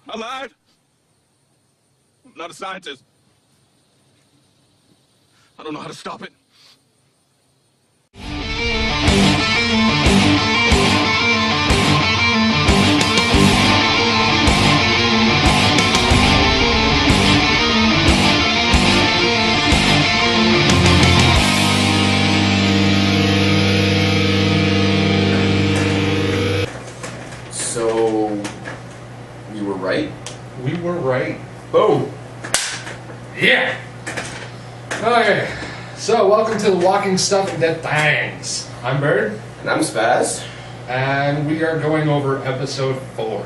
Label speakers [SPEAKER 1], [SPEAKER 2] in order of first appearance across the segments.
[SPEAKER 1] I lied. I'm not a scientist. I don't know how to stop it.
[SPEAKER 2] So, we were right?
[SPEAKER 3] We were right.
[SPEAKER 2] Boom!
[SPEAKER 3] Yeah! Okay, so welcome to the Walking Stuff and Dead Thangs. I'm Bird.
[SPEAKER 2] And I'm Spaz.
[SPEAKER 3] And we are going over episode 4.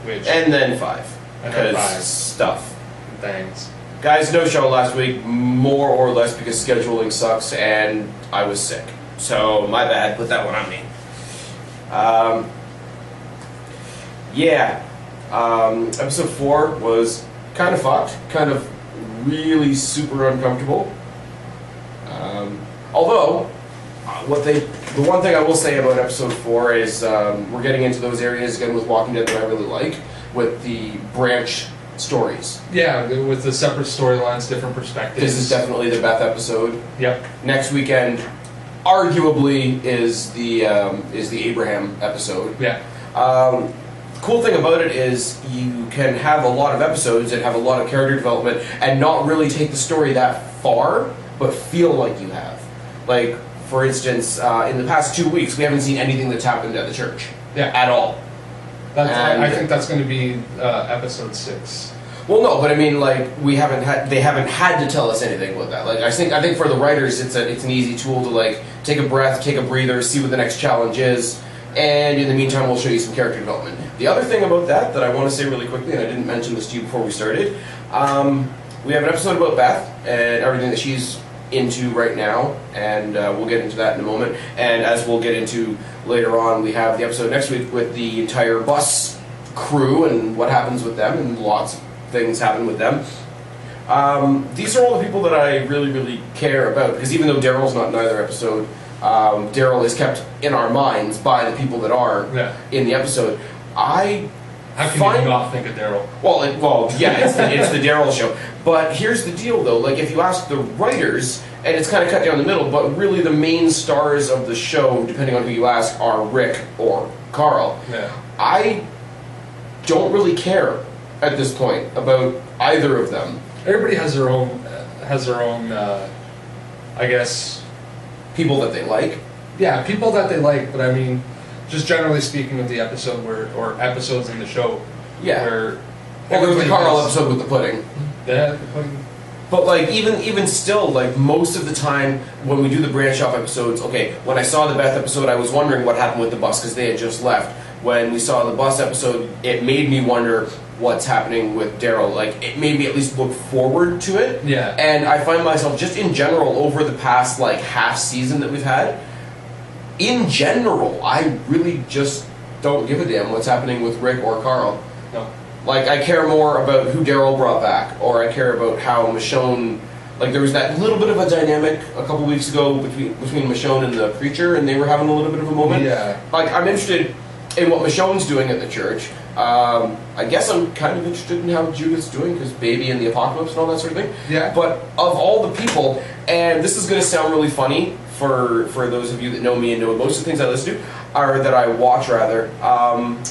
[SPEAKER 2] And then 5.
[SPEAKER 3] And then 5.
[SPEAKER 2] Stuff.
[SPEAKER 3] Thangs.
[SPEAKER 2] Guys, no show last week, more or less because scheduling sucks and I was sick. So, my bad, put that one on me. Episode 4 was kind of fucked, kind of really super uncomfortable. Although, the one thing I will say about episode 4 is we're getting into those areas again with Walking Dead that I really like, with the branch stories.
[SPEAKER 3] Yeah, with the separate storylines, different perspectives.
[SPEAKER 2] This is definitely the Beth episode.
[SPEAKER 3] Yep.
[SPEAKER 2] Next weekend, arguably, is the Abraham episode.
[SPEAKER 3] Yeah.
[SPEAKER 2] The cool thing about it is you can have a lot of episodes and have a lot of character development and not really take the story that far, but feel like you have. Like, for instance, in the past 2 weeks, we haven't seen anything that's happened at the church.
[SPEAKER 3] Yeah.
[SPEAKER 2] At all.
[SPEAKER 3] I think that's going to be episode 6.
[SPEAKER 2] Well, no, but I mean, like, they haven't had to tell us anything about that. Like, I think for the writers, it's an easy tool to, like, take a breath, take a breather, see what the next challenge is, and in the meantime, we'll show you some character development. The other thing about that I want to say really quickly, and I didn't mention this to you before we started, we have an episode about Beth and everything that she's into right now, and we'll get into that in a moment. And as we'll get into later on, we have the episode next week with the entire bus crew and what happens with them, and lots of things happen with them. These are all the people that I really, really care about, because even though Daryl's not in either episode, Daryl is kept in our minds by the people that are in the episode.
[SPEAKER 3] How can you not think of Daryl?
[SPEAKER 2] Well, yeah, it's the Daryl show. But here's the deal, though. Like, if you ask the writers, and it's kind of cut down the middle, but really the main stars of the show, depending on who you ask, are Rick or Carl.
[SPEAKER 3] Yeah.
[SPEAKER 2] I don't really care at this point about either of them.
[SPEAKER 3] Everybody has their own, I guess,
[SPEAKER 2] people that they like.
[SPEAKER 3] Yeah, people that they like, but I mean, just generally speaking of the episode or episodes in the show.
[SPEAKER 2] Yeah.
[SPEAKER 3] Where
[SPEAKER 2] there was the Carl episode with the pudding.
[SPEAKER 3] Yeah, the pudding.
[SPEAKER 2] But like even still, like most of the time when we do the branch off episodes, okay, when I saw the Beth episode, I was wondering what happened with the bus because they had just left. When we saw the bus episode, it made me wonder what's happening with Daryl. Like, it made me at least look forward to it.
[SPEAKER 3] Yeah.
[SPEAKER 2] And I find myself, just in general, over the past, like, half season that we've had, in general, I really just don't give a damn what's happening with Rick or Carl.
[SPEAKER 3] No.
[SPEAKER 2] Like, I care more about who Daryl brought back, or I care about how Michonne... Like, there was that little bit of a dynamic a couple weeks ago between Michonne and the preacher, and they were having a little bit of a moment.
[SPEAKER 3] Yeah.
[SPEAKER 2] Like, I'm interested in what Michonne's doing at the church. I guess I'm kind of interested in how Judith's doing, because baby and the apocalypse and all that sort of thing.
[SPEAKER 3] Yeah.
[SPEAKER 2] But of all the people, and this is going to sound really funny for those of you that know me and know most of the things I listen to, or that I watch rather,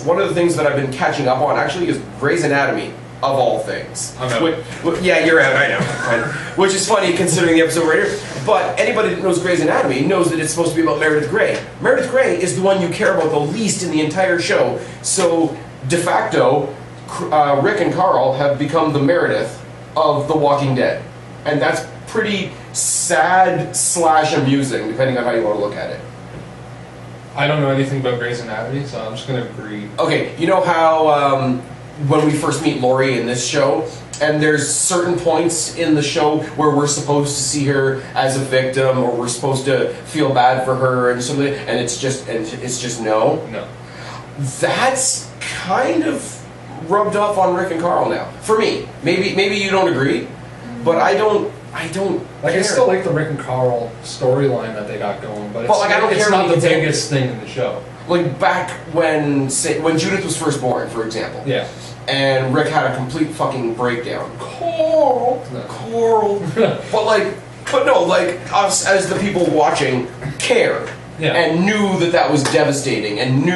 [SPEAKER 2] one of the things that I've been catching up on actually is Grey's Anatomy, of all things.
[SPEAKER 3] I'm out.
[SPEAKER 2] Yeah, you're out, I know. Which is funny considering the episode right here. But anybody that knows Grey's Anatomy knows that it's supposed to be about Meredith Grey. Meredith Grey is the one you care about the least in the entire show. So, de facto, Rick and Carl have become the Meredith of The Walking Dead. And that's pretty sad / amusing, depending on how you want to look at it.
[SPEAKER 3] I don't know anything about Grey's Anatomy, so I'm just going to agree.
[SPEAKER 2] Okay, you know how when we first meet Lori in this show, and there's certain points in the show where we're supposed to see her as a victim, or we're supposed to feel bad for her and something, and it's just no.
[SPEAKER 3] No.
[SPEAKER 2] That's kind of rubbed off on Rick and Carl now. For me, maybe you don't agree, but I don't.
[SPEAKER 3] Like,
[SPEAKER 2] care.
[SPEAKER 3] I still like the Rick and Carl storyline that they got going, but
[SPEAKER 2] Well, like, I don't
[SPEAKER 3] it's
[SPEAKER 2] care
[SPEAKER 3] not
[SPEAKER 2] what
[SPEAKER 3] the
[SPEAKER 2] you
[SPEAKER 3] biggest thing in the show.
[SPEAKER 2] Like back when Judith was first born, for example.
[SPEAKER 3] Yeah.
[SPEAKER 2] and Rick had a complete fucking breakdown. Carl. But no, like us as the people watching cared.
[SPEAKER 3] Yeah.
[SPEAKER 2] And knew that was devastating, and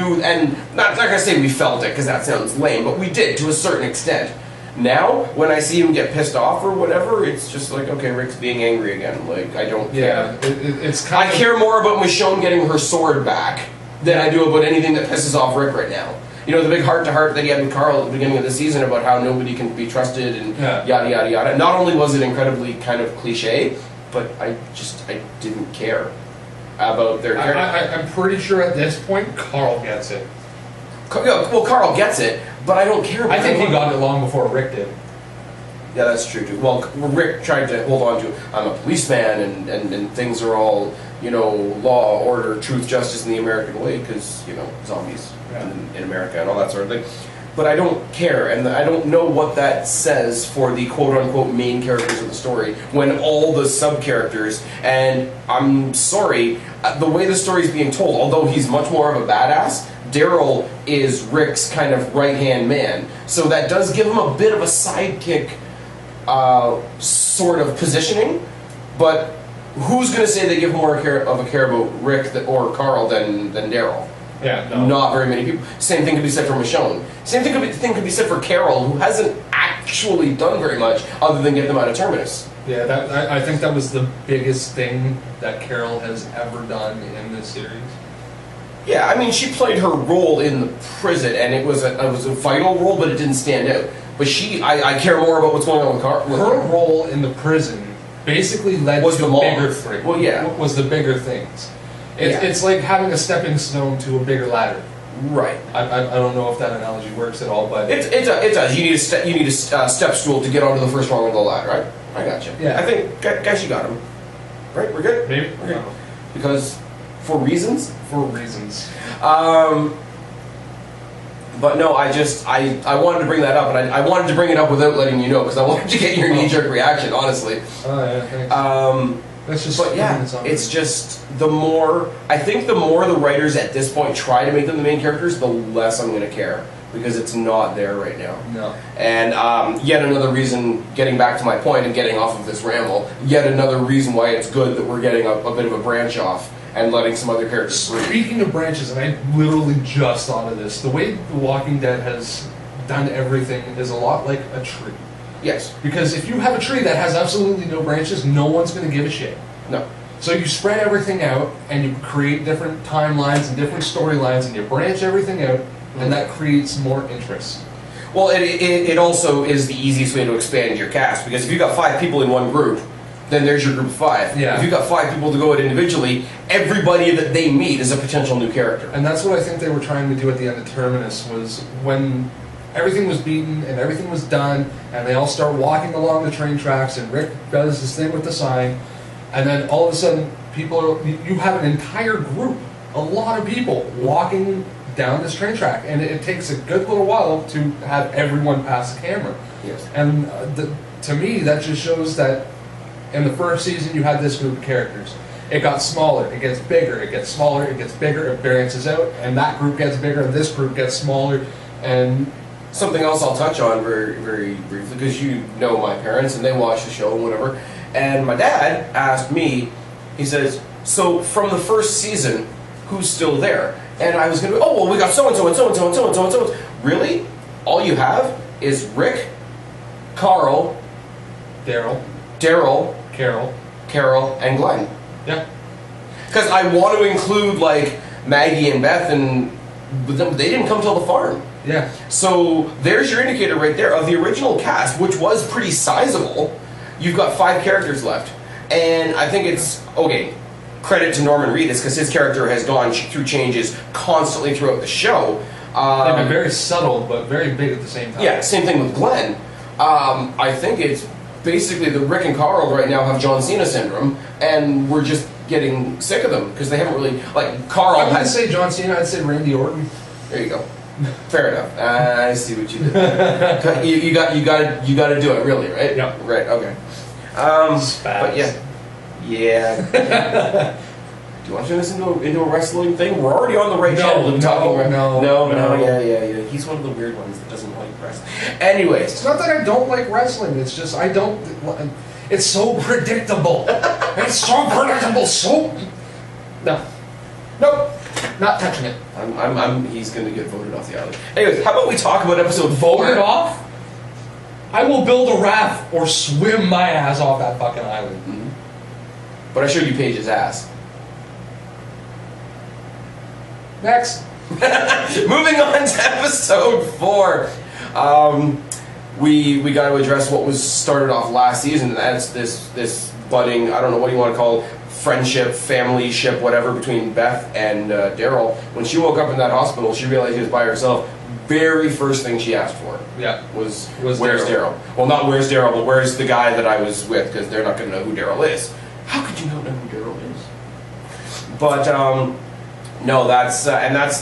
[SPEAKER 2] not gonna say we felt it because that sounds lame, but we did to a certain extent. Now, when I see him get pissed off or whatever, it's just like, okay, Rick's being angry again. Like, I don't care.
[SPEAKER 3] It's kind
[SPEAKER 2] I care more about Michonne getting her sword back than I do about anything that pisses off Rick right now. You know, the big heart-to-heart that he had with Carl at the beginning of the season about how nobody can be trusted and yada, yada, yada. Not only was it incredibly kind of cliche, but I didn't care about their character.
[SPEAKER 3] I'm pretty sure at this point, Carl gets it.
[SPEAKER 2] Well, Carl gets it, but I don't care about
[SPEAKER 3] I think he got it long before Rick did.
[SPEAKER 2] Yeah, that's true, too. Well, Rick tried to hold on to, I'm a policeman, and things are all, you know, law, order, truth, justice in the American way, because, you know, zombies in America and all that sort of thing. But I don't care, and I don't know what that says for the quote-unquote main characters of the story, when all the sub-characters, and I'm sorry, the way the story is being told, although he's much more of a badass, Daryl is Rick's kind of right-hand man. So that does give him a bit of a sidekick sort of positioning, but who's going to say they give more of a care about Rick or Carl than Daryl?
[SPEAKER 3] Yeah, no.
[SPEAKER 2] Not very many people. Same thing could be said for Michonne. Same thing could be said for Carol, who hasn't actually done very much other than get them out of Terminus.
[SPEAKER 3] Yeah, I think that was the biggest thing that Carol has ever done in this series.
[SPEAKER 2] Yeah, I mean, she played her role in the prison, and it was a vital role, but it didn't stand out. But I care more about what's going on with Carl.
[SPEAKER 3] Her role in the prison basically led to the bigger thing.
[SPEAKER 2] Well, yeah.
[SPEAKER 3] Was the bigger things. It's like having a stepping stone to a bigger ladder.
[SPEAKER 2] Right.
[SPEAKER 3] I don't know if that analogy works at all, but
[SPEAKER 2] it does. You need a step stool to get onto the first rung of the ladder, right? I got you.
[SPEAKER 3] Yeah.
[SPEAKER 2] I think, guys, you got him. Right? We're good.
[SPEAKER 3] Maybe.
[SPEAKER 2] We're good. Because for reasons. But no, I wanted to bring that up, and I wanted to bring it up without letting you know because I wanted to get your knee-jerk reaction, honestly.
[SPEAKER 3] Oh yeah, thanks. That's just.
[SPEAKER 2] But yeah, it's just the more the writers at this point try to make them the main characters, the less I'm going to care because it's not there right now.
[SPEAKER 3] No.
[SPEAKER 2] And yet another reason, getting back to my point and getting off of this ramble, yet another reason why it's good that we're getting a bit of a branch off and letting some other characters breathe.
[SPEAKER 3] Speaking of branches, and I literally just thought of this, the way The Walking Dead has done everything is a lot like a tree.
[SPEAKER 2] Yes.
[SPEAKER 3] Because if you have a tree that has absolutely no branches, no one's going to give a shit.
[SPEAKER 2] No.
[SPEAKER 3] So you spread everything out, and you create different timelines and different storylines, and you branch everything out, and that creates more interest.
[SPEAKER 2] Well, it also is the easiest way to expand your cast, because if you've got 5 people in one group, then there's your group of 5.
[SPEAKER 3] Yeah.
[SPEAKER 2] If you've got 5 people to go at individually, everybody that they meet is a potential new character.
[SPEAKER 3] And that's what I think they were trying to do at the end of Terminus, was when everything was beaten and everything was done, and they all start walking along the train tracks, and Rick does this thing with the sign, and then all of a sudden, you have an entire group, a lot of people, walking down this train track, and it takes a good little while to have everyone pass the camera.
[SPEAKER 2] Yes.
[SPEAKER 3] And to me, that just shows that in the first season, you had this group of characters. It got smaller, it gets bigger, it gets smaller, it gets bigger, it balances out, and that group gets bigger, and this group gets smaller, and...
[SPEAKER 2] Something else I'll touch on very, very briefly, because you know my parents, and they watch the show and whatever, and my dad asked me, he says, so from the first season, who's still there? And I was going to go, oh, well, we got so-and-so and so-and-so and so-and-so and so-and-so. Really? All you have is Rick, Carl,
[SPEAKER 3] Daryl,
[SPEAKER 2] Carol, and Glenn.
[SPEAKER 3] Yeah.
[SPEAKER 2] Because I want to include, like, Maggie and Beth, and they didn't come till the farm.
[SPEAKER 3] Yeah.
[SPEAKER 2] So there's your indicator right there of the original cast, which was pretty sizable. You've got 5 characters left. And I think it's, okay, credit to Norman Reedus, because his character has gone through changes constantly throughout the show.
[SPEAKER 3] They've been very subtle, but very big at the same time.
[SPEAKER 2] Yeah, same thing with Glenn. I think it's basically that Rick and Carl right now have John Cena syndrome, and we're just getting sick of them, because they haven't really, like, Carl
[SPEAKER 3] I wouldn't say John Cena, I'd say Randy Orton.
[SPEAKER 2] There you go. Fair enough. I see what you did. you got to do it, really, right?
[SPEAKER 3] Yeah.
[SPEAKER 2] Right. Okay.
[SPEAKER 3] Spaz.
[SPEAKER 2] But yeah. Do you want to turn this into a wrestling thing? We're already on the right channel. Yeah. He's one of the weird ones that doesn't like wrestling. Anyways.
[SPEAKER 3] It's not that I don't like wrestling, it's just I don't... It's so predictable. It's so predictable, No. Nope. Not touching it.
[SPEAKER 2] He's gonna get voted off the island. Anyways, how about we talk about episode 4?
[SPEAKER 3] Voted off? I will build a raft or swim my ass off that fucking island.
[SPEAKER 2] Mm-hmm. But I showed you Paige's ass.
[SPEAKER 3] Next.
[SPEAKER 2] Moving on to episode 4. We got to address what was started off last season, and that's this budding, I don't know what you want to call it, friendship, family ship, whatever, between Beth and Daryl. When she woke up in that hospital, she realized she was by herself. Very first thing she asked for was where's Daryl? Well, not where's Daryl, but where's the guy that I was with, because they're not going to know who Daryl is. How could you not know who Daryl is? But, no,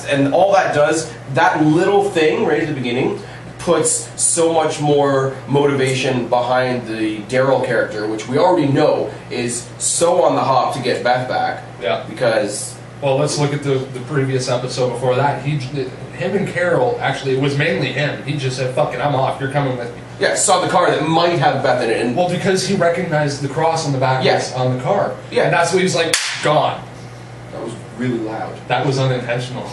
[SPEAKER 2] and all that does, that little thing right at the beginning puts so much more motivation behind the Daryl character, which we already know is so on the hop to get Beth back.
[SPEAKER 3] Yeah.
[SPEAKER 2] Because...
[SPEAKER 3] Well, let's look at the previous episode before that. Him and Carol, actually, it was mainly him. He just said, fuck it, I'm off, you're coming with me.
[SPEAKER 2] Yeah, saw the car that might have Beth in it. And
[SPEAKER 3] well, because he recognized the cross on the back on the car.
[SPEAKER 2] Yeah.
[SPEAKER 3] And that's what he was like, gone.
[SPEAKER 2] That was really loud.
[SPEAKER 3] That was unintentional.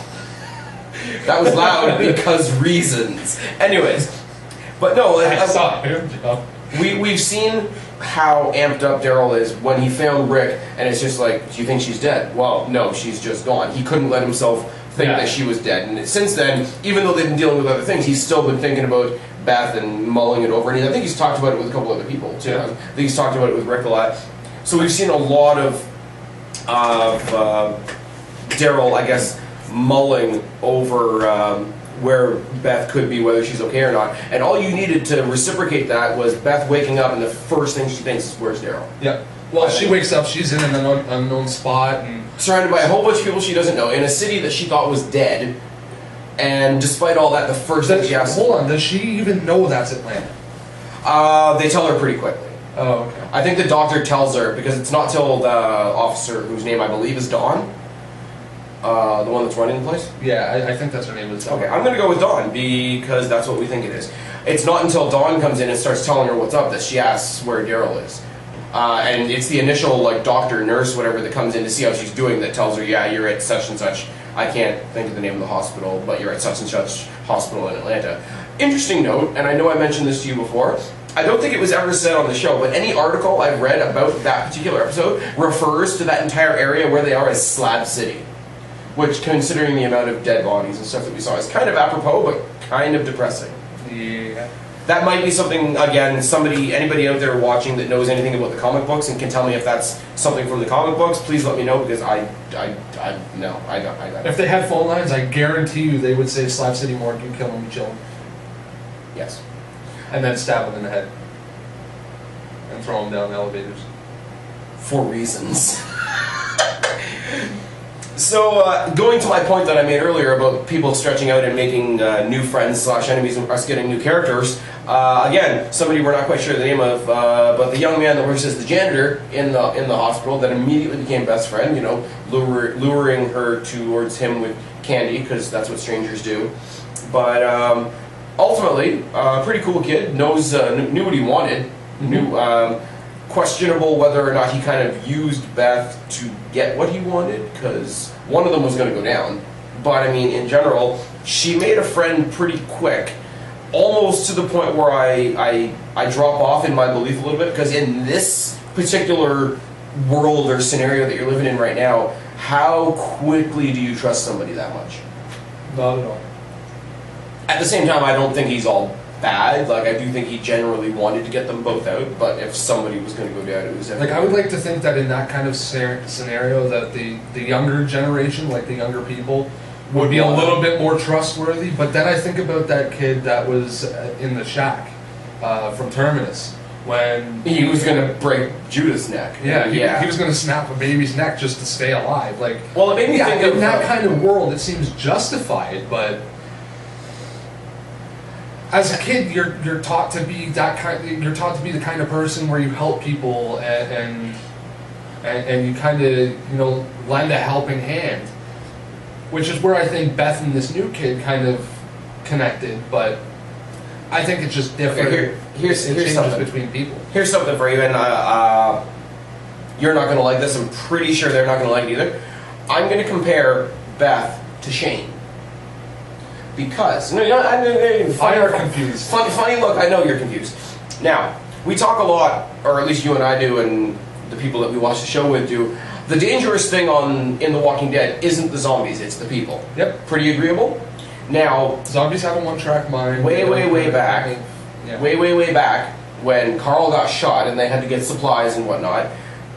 [SPEAKER 2] That was loud because reasons. Anyways, but no,
[SPEAKER 3] I saw him.
[SPEAKER 2] We've seen how amped up Daryl is when he found Rick, and it's just like, do you think she's dead? Well, no, she's just gone. He couldn't let himself think that she was dead, and since then, even though they've been dealing with other things, he's still been thinking about Beth and mulling it over, and I think he's talked about it with a couple other people too. I think he's talked about it with Rick a lot. So we've seen a lot of Daryl, I guess, mulling over where Beth could be, whether she's okay or not. And all you needed to reciprocate that was Beth waking up, and the first thing she thinks is, where's Daryl?
[SPEAKER 3] Yep. Well, she wakes up, she's in an unknown spot, and
[SPEAKER 2] surrounded by a whole bunch of people she doesn't know, in a city that she thought was dead. And despite all that, the first thing she asks...
[SPEAKER 3] Hold on, does she even know that's Atlanta?
[SPEAKER 2] They tell her pretty quickly.
[SPEAKER 3] Oh, okay.
[SPEAKER 2] I think the doctor tells her, because it's not till the officer, whose name I believe is Dawn, the one that's running the place?
[SPEAKER 3] Yeah, I think that's her name is Dawn.
[SPEAKER 2] Okay, I'm going to go with Dawn, because that's what we think it is. It's not until Dawn comes in and starts telling her what's up that she asks where Daryl is. And it's the initial, like, doctor, nurse, whatever, that comes in to see how she's doing that tells her, yeah, you're at such and such. I can't think of the name of the hospital, but you're at such and such hospital in Atlanta. Interesting note, and I know I mentioned this to you before, I don't think it was ever said on the show, but any article I've read about that particular episode refers to that entire area where they are as Slab City. Which, considering the amount of dead bodies and stuff that we saw, is kind of apropos, but kind of depressing.
[SPEAKER 3] Yeah.
[SPEAKER 2] That might be something, again, anybody out there watching that knows anything about the comic books and can tell me if that's something from the comic books, please let me know, because I don't.
[SPEAKER 3] If they had phone lines, I guarantee you they would say Slab City Morgan, kill him, chill him.
[SPEAKER 2] Yes.
[SPEAKER 3] And then stab him in the head. And throw him down the elevators.
[SPEAKER 2] For reasons. So, going to my point that I made earlier about people stretching out and making new friends / enemies and us getting new characters, again, somebody we're not quite sure the name of, but the young man that works as the janitor in the hospital that immediately became best friend, you know, luring her towards him with candy, because that's what strangers do. But ultimately, pretty cool kid, knew what he wanted, knew... questionable whether or not he kind of used Beth to get what he wanted, because one of them was going to go down. But I mean, in general, she made a friend pretty quick, almost to the point where I drop off in my belief a little bit, because in this particular world or scenario that you're living in right now, how quickly do you trust somebody that much?
[SPEAKER 3] Not at all.
[SPEAKER 2] At the same time, I don't think he's all bad. Like, I do think he generally wanted to get them both out, but if somebody was going to go down, it was
[SPEAKER 3] like, I would like to think that in that kind of scenario that the younger generation, like the younger people, would be a little bit more trustworthy. But then I think about that kid that was in the shack from Terminus, when
[SPEAKER 2] he was going to break Judith's neck.
[SPEAKER 3] Yeah, he was going to snap a baby's neck just to stay alive. Like,
[SPEAKER 2] well, it made me think of
[SPEAKER 3] in that kind of world, it seems justified, but as a kid, you're taught to be that kind. You're taught to be the kind of person where you help people, and and you kind of lend a helping hand, which is where I think Beth and this new kid kind of connected. But I think it's just different.
[SPEAKER 2] Here's something
[SPEAKER 3] between people.
[SPEAKER 2] Here's something for you, and you're not going to like this. I'm pretty sure they're not going to like it either. I'm going to compare Beth to Shane. Because
[SPEAKER 3] I are confused.
[SPEAKER 2] Funny look. I know you're confused. Now we talk a lot, or at least you and I do, and the people that we watch the show with do. The dangerous thing in The Walking Dead isn't the zombies; it's the people.
[SPEAKER 3] Yep.
[SPEAKER 2] Pretty agreeable. Now
[SPEAKER 3] zombies have a one-track mind.
[SPEAKER 2] Way back. Yeah. Way back when Carl got shot and they had to get supplies and whatnot,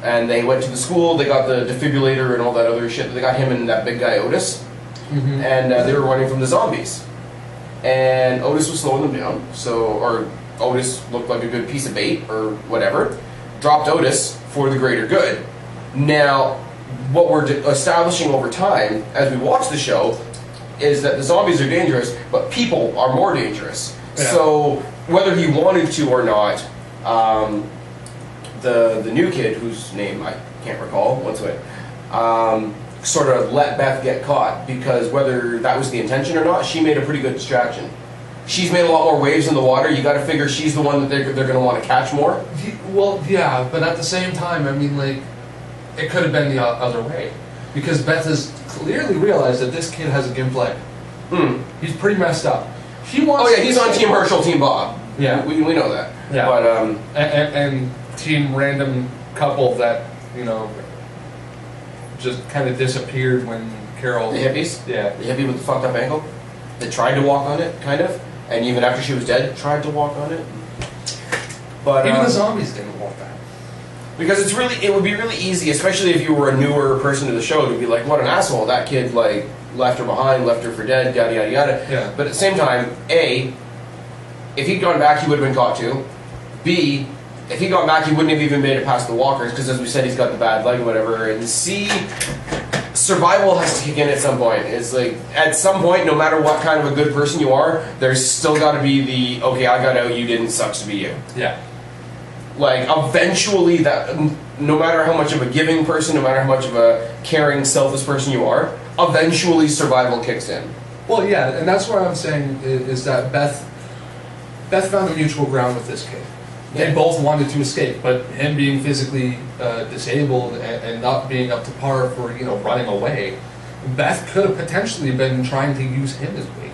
[SPEAKER 2] and they went to the school. They got the defibrillator and all that other shit. They got him and that big guy Otis.
[SPEAKER 3] Mm-hmm.
[SPEAKER 2] And they were running from the zombies, and Otis was slowing them down. Or Otis looked like a good piece of bait or whatever. Dropped Otis for the greater good. Now, what we're establishing over time as we watch the show is that the zombies are dangerous, but people are more dangerous. Yeah. So whether he wanted to or not, the new kid whose name I can't recall, what's it? Sort of let Beth get caught, because whether that was the intention or not, she made a pretty good distraction. She's made a lot more waves in the water. You got to figure she's the one that they're going to want to catch more.
[SPEAKER 3] Well, yeah, but at the same time, I mean, like, it could have been the other way, because Beth has clearly realized that this kid has a gimp leg. He's pretty messed up. He wants.
[SPEAKER 2] Oh yeah, he's on Team Herschel, Team Bob.
[SPEAKER 3] Yeah,
[SPEAKER 2] we know that.
[SPEAKER 3] Yeah,
[SPEAKER 2] but
[SPEAKER 3] and Team Random couple that just kind of disappeared when Carol...
[SPEAKER 2] The hippies?
[SPEAKER 3] Yeah.
[SPEAKER 2] The hippie with the fucked up ankle that tried to walk on it, kind of, and even after she was dead, tried to walk on it. But
[SPEAKER 3] even the zombies didn't walk that.
[SPEAKER 2] Because it would be really easy, especially if you were a newer person to the show, to be like, what an asshole, that kid, like, left her behind, left her for dead, yada, yada, yada.
[SPEAKER 3] Yeah.
[SPEAKER 2] But at the same time, A, if he'd gone back, he would have been caught too. B, if he got back, he wouldn't have even made it past the walkers, because as we said, he's got the bad leg and whatever. And C, survival has to kick in at some point. It's like, at some point, no matter what kind of a good person you are, there's still got to be the, okay, I got out, you didn't, sucks to be you.
[SPEAKER 3] Yeah.
[SPEAKER 2] Like, eventually, that, no matter how much of a giving person, no matter how much of a caring, selfless person you are, eventually survival kicks in.
[SPEAKER 3] Well, yeah, and that's what I'm saying, is that Beth found a mutual ground with this kid. They both wanted to escape, but him being physically disabled and not being up to par for, running away, Beth could have potentially been trying to use him as bait.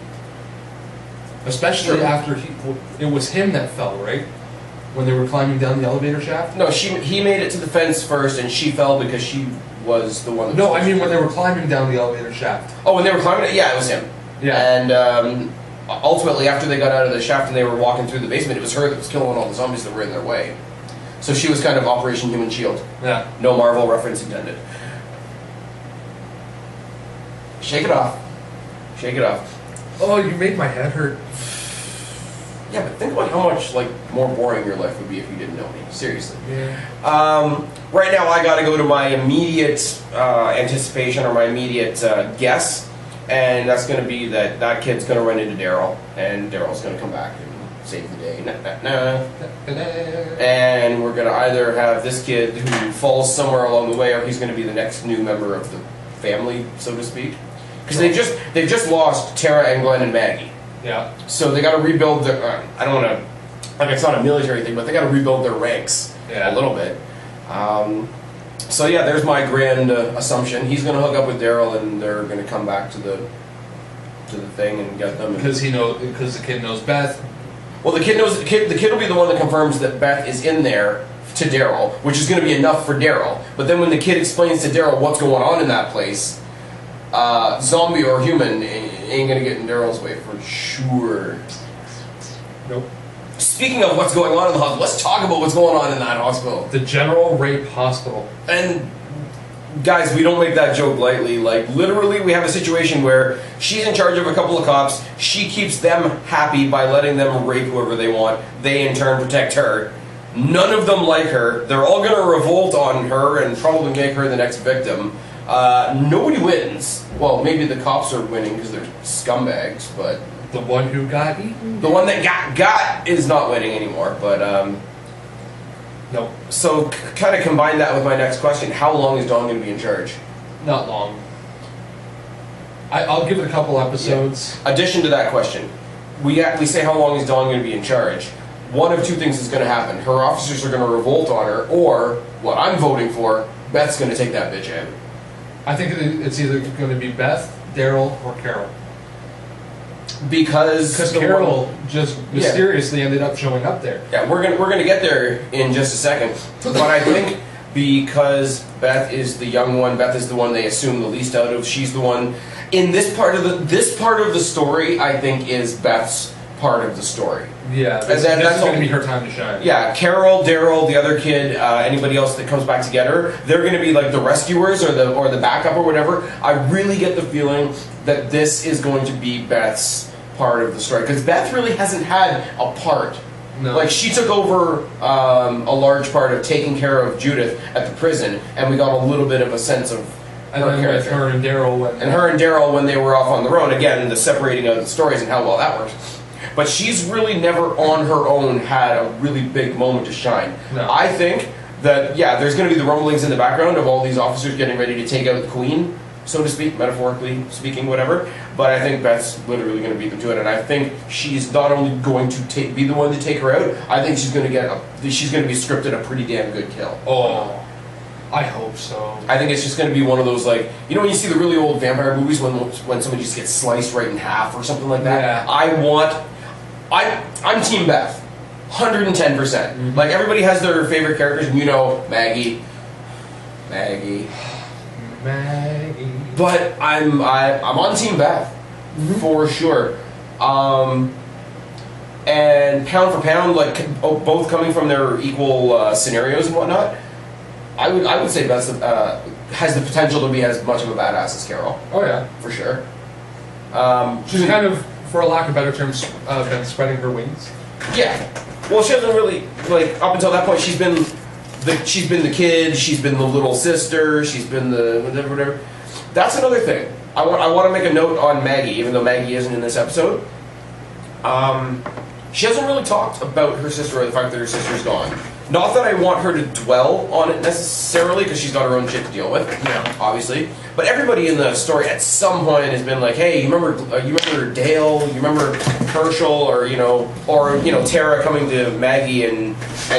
[SPEAKER 3] Especially after it was him that fell, right? When they were climbing down the elevator shaft?
[SPEAKER 2] No, he made it to the fence first, and she fell because she was the one that...
[SPEAKER 3] No, I mean when they were climbing down the elevator shaft.
[SPEAKER 2] Oh, when they were climbing it? Yeah, it was him.
[SPEAKER 3] Yeah.
[SPEAKER 2] And ultimately, after they got out of the shaft and they were walking through the basement, it was her that was killing all the zombies that were in their way. So she was kind of Operation Human Shield.
[SPEAKER 3] Yeah.
[SPEAKER 2] No Marvel reference intended. Shake it off. Shake it off.
[SPEAKER 3] Oh, you made my head hurt.
[SPEAKER 2] Yeah, but think about how much more boring your life would be if you didn't know me. Seriously.
[SPEAKER 3] Yeah.
[SPEAKER 2] Right now, I got to go to my immediate anticipation or my immediate guess, and that's going to be that kid's going to run into Daryl, and Daryl's going to come back and save the day. And we're going to either have this kid who falls somewhere along the way, or he's going to be the next new member of the family, so to speak. Because they've just lost Tara and Glenn and Maggie.
[SPEAKER 3] Yeah.
[SPEAKER 2] So they got to rebuild their. I don't want to, it's not a military thing, but they got to rebuild their ranks a little bit. So yeah, there's my grand assumption. He's going to hook up with Daryl, and they're going to come back to the thing and get them.
[SPEAKER 3] Because the kid knows Beth.
[SPEAKER 2] Well, the kid knows the kid will be the one that confirms that Beth is in there to Daryl, which is going to be enough for Daryl. But then when the kid explains to Daryl what's going on in that place, zombie or human ain't gonna get in Daryl's way for sure.
[SPEAKER 3] Nope.
[SPEAKER 2] Speaking of what's going on in the hospital, let's talk about what's going on in that hospital.
[SPEAKER 3] The General Rape Hospital.
[SPEAKER 2] And guys, we don't make that joke lightly. Like, literally, we have a situation where she's in charge of a couple of cops. She keeps them happy by letting them rape whoever they want. They, in turn, protect her. None of them like her. They're all gonna revolt on her and probably make her the next victim. Nobody wins. Well, maybe the cops are winning because they're scumbags, but...
[SPEAKER 3] The one who got eaten?
[SPEAKER 2] The one that got is not winning anymore, but,
[SPEAKER 3] Nope.
[SPEAKER 2] So, kind of combine that with my next question. How long is Dawn going to be in charge?
[SPEAKER 3] Not long. I'll give it a couple episodes.
[SPEAKER 2] Yeah. Addition to that question, we say how long is Dawn going to be in charge? One of two things is going to happen. Her officers are going to revolt on her, or, what I'm voting for, Beth's going to take that bitch out.
[SPEAKER 3] I think it's either going to be Beth, Daryl, or Carol.
[SPEAKER 2] Because
[SPEAKER 3] Carol just mysteriously ended up showing up there.
[SPEAKER 2] Yeah, we're gonna get there in just a second. But I think because Beth is the young one, Beth is the one they assume the least out of. She's the one in this part of the story. I think is Beth's part of the story.
[SPEAKER 3] Yeah, that's going to be her time to shine.
[SPEAKER 2] Yeah, Carol, Daryl, the other kid, anybody else that comes back together, they're going to be like the rescuers or the backup or whatever. I really get the feeling that this is going to be Beth's part of the story because Beth really hasn't had a part.
[SPEAKER 3] No.
[SPEAKER 2] Like she took over a large part of taking care of Judith at the prison, and we got a little bit of a sense of her character.
[SPEAKER 3] With her and Daryl
[SPEAKER 2] when they were off on their own, again, the separating of the stories and how well that works. But she's really never on her own had a really big moment to shine.
[SPEAKER 3] No.
[SPEAKER 2] I think that, yeah, there's going to be the rumblings in the background of all these officers getting ready to take out the queen, so to speak, metaphorically speaking, whatever. But I think Beth's literally going to beat them to it, and I think she's not only going to be the one to take her out, I think she's going to she's going to be scripted a pretty damn good kill.
[SPEAKER 3] Oh, I hope so.
[SPEAKER 2] I think it's just going to be one of those, like, you know when you see the really old vampire movies when somebody just gets sliced right in half or something like that?
[SPEAKER 3] Yeah.
[SPEAKER 2] I'm Team Beth, 110%.
[SPEAKER 3] Mm-hmm.
[SPEAKER 2] Like, everybody has their favorite characters, and you know, Maggie. But I'm on Team Beth, for sure. And pound for pound, like, both coming from their equal scenarios and whatnot, I would say Beth has the potential to be as much of a badass as Carol.
[SPEAKER 3] Oh yeah,
[SPEAKER 2] for sure.
[SPEAKER 3] She's kind of, for a lack of better terms, been spreading her wings.
[SPEAKER 2] Yeah. Well, she hasn't really, like, up until that point, she's been the kid, she's been the little sister, she's been the whatever. That's another thing. I want to make a note on Maggie, even though Maggie isn't in this episode. She hasn't really talked about her sister or the fact that her sister's gone. Not that I want her to dwell on it necessarily, because she's got her own shit to deal with, obviously. But everybody in the story at some point has been like, "Hey, you remember Dale? You remember Herschel, or Tara coming to Maggie and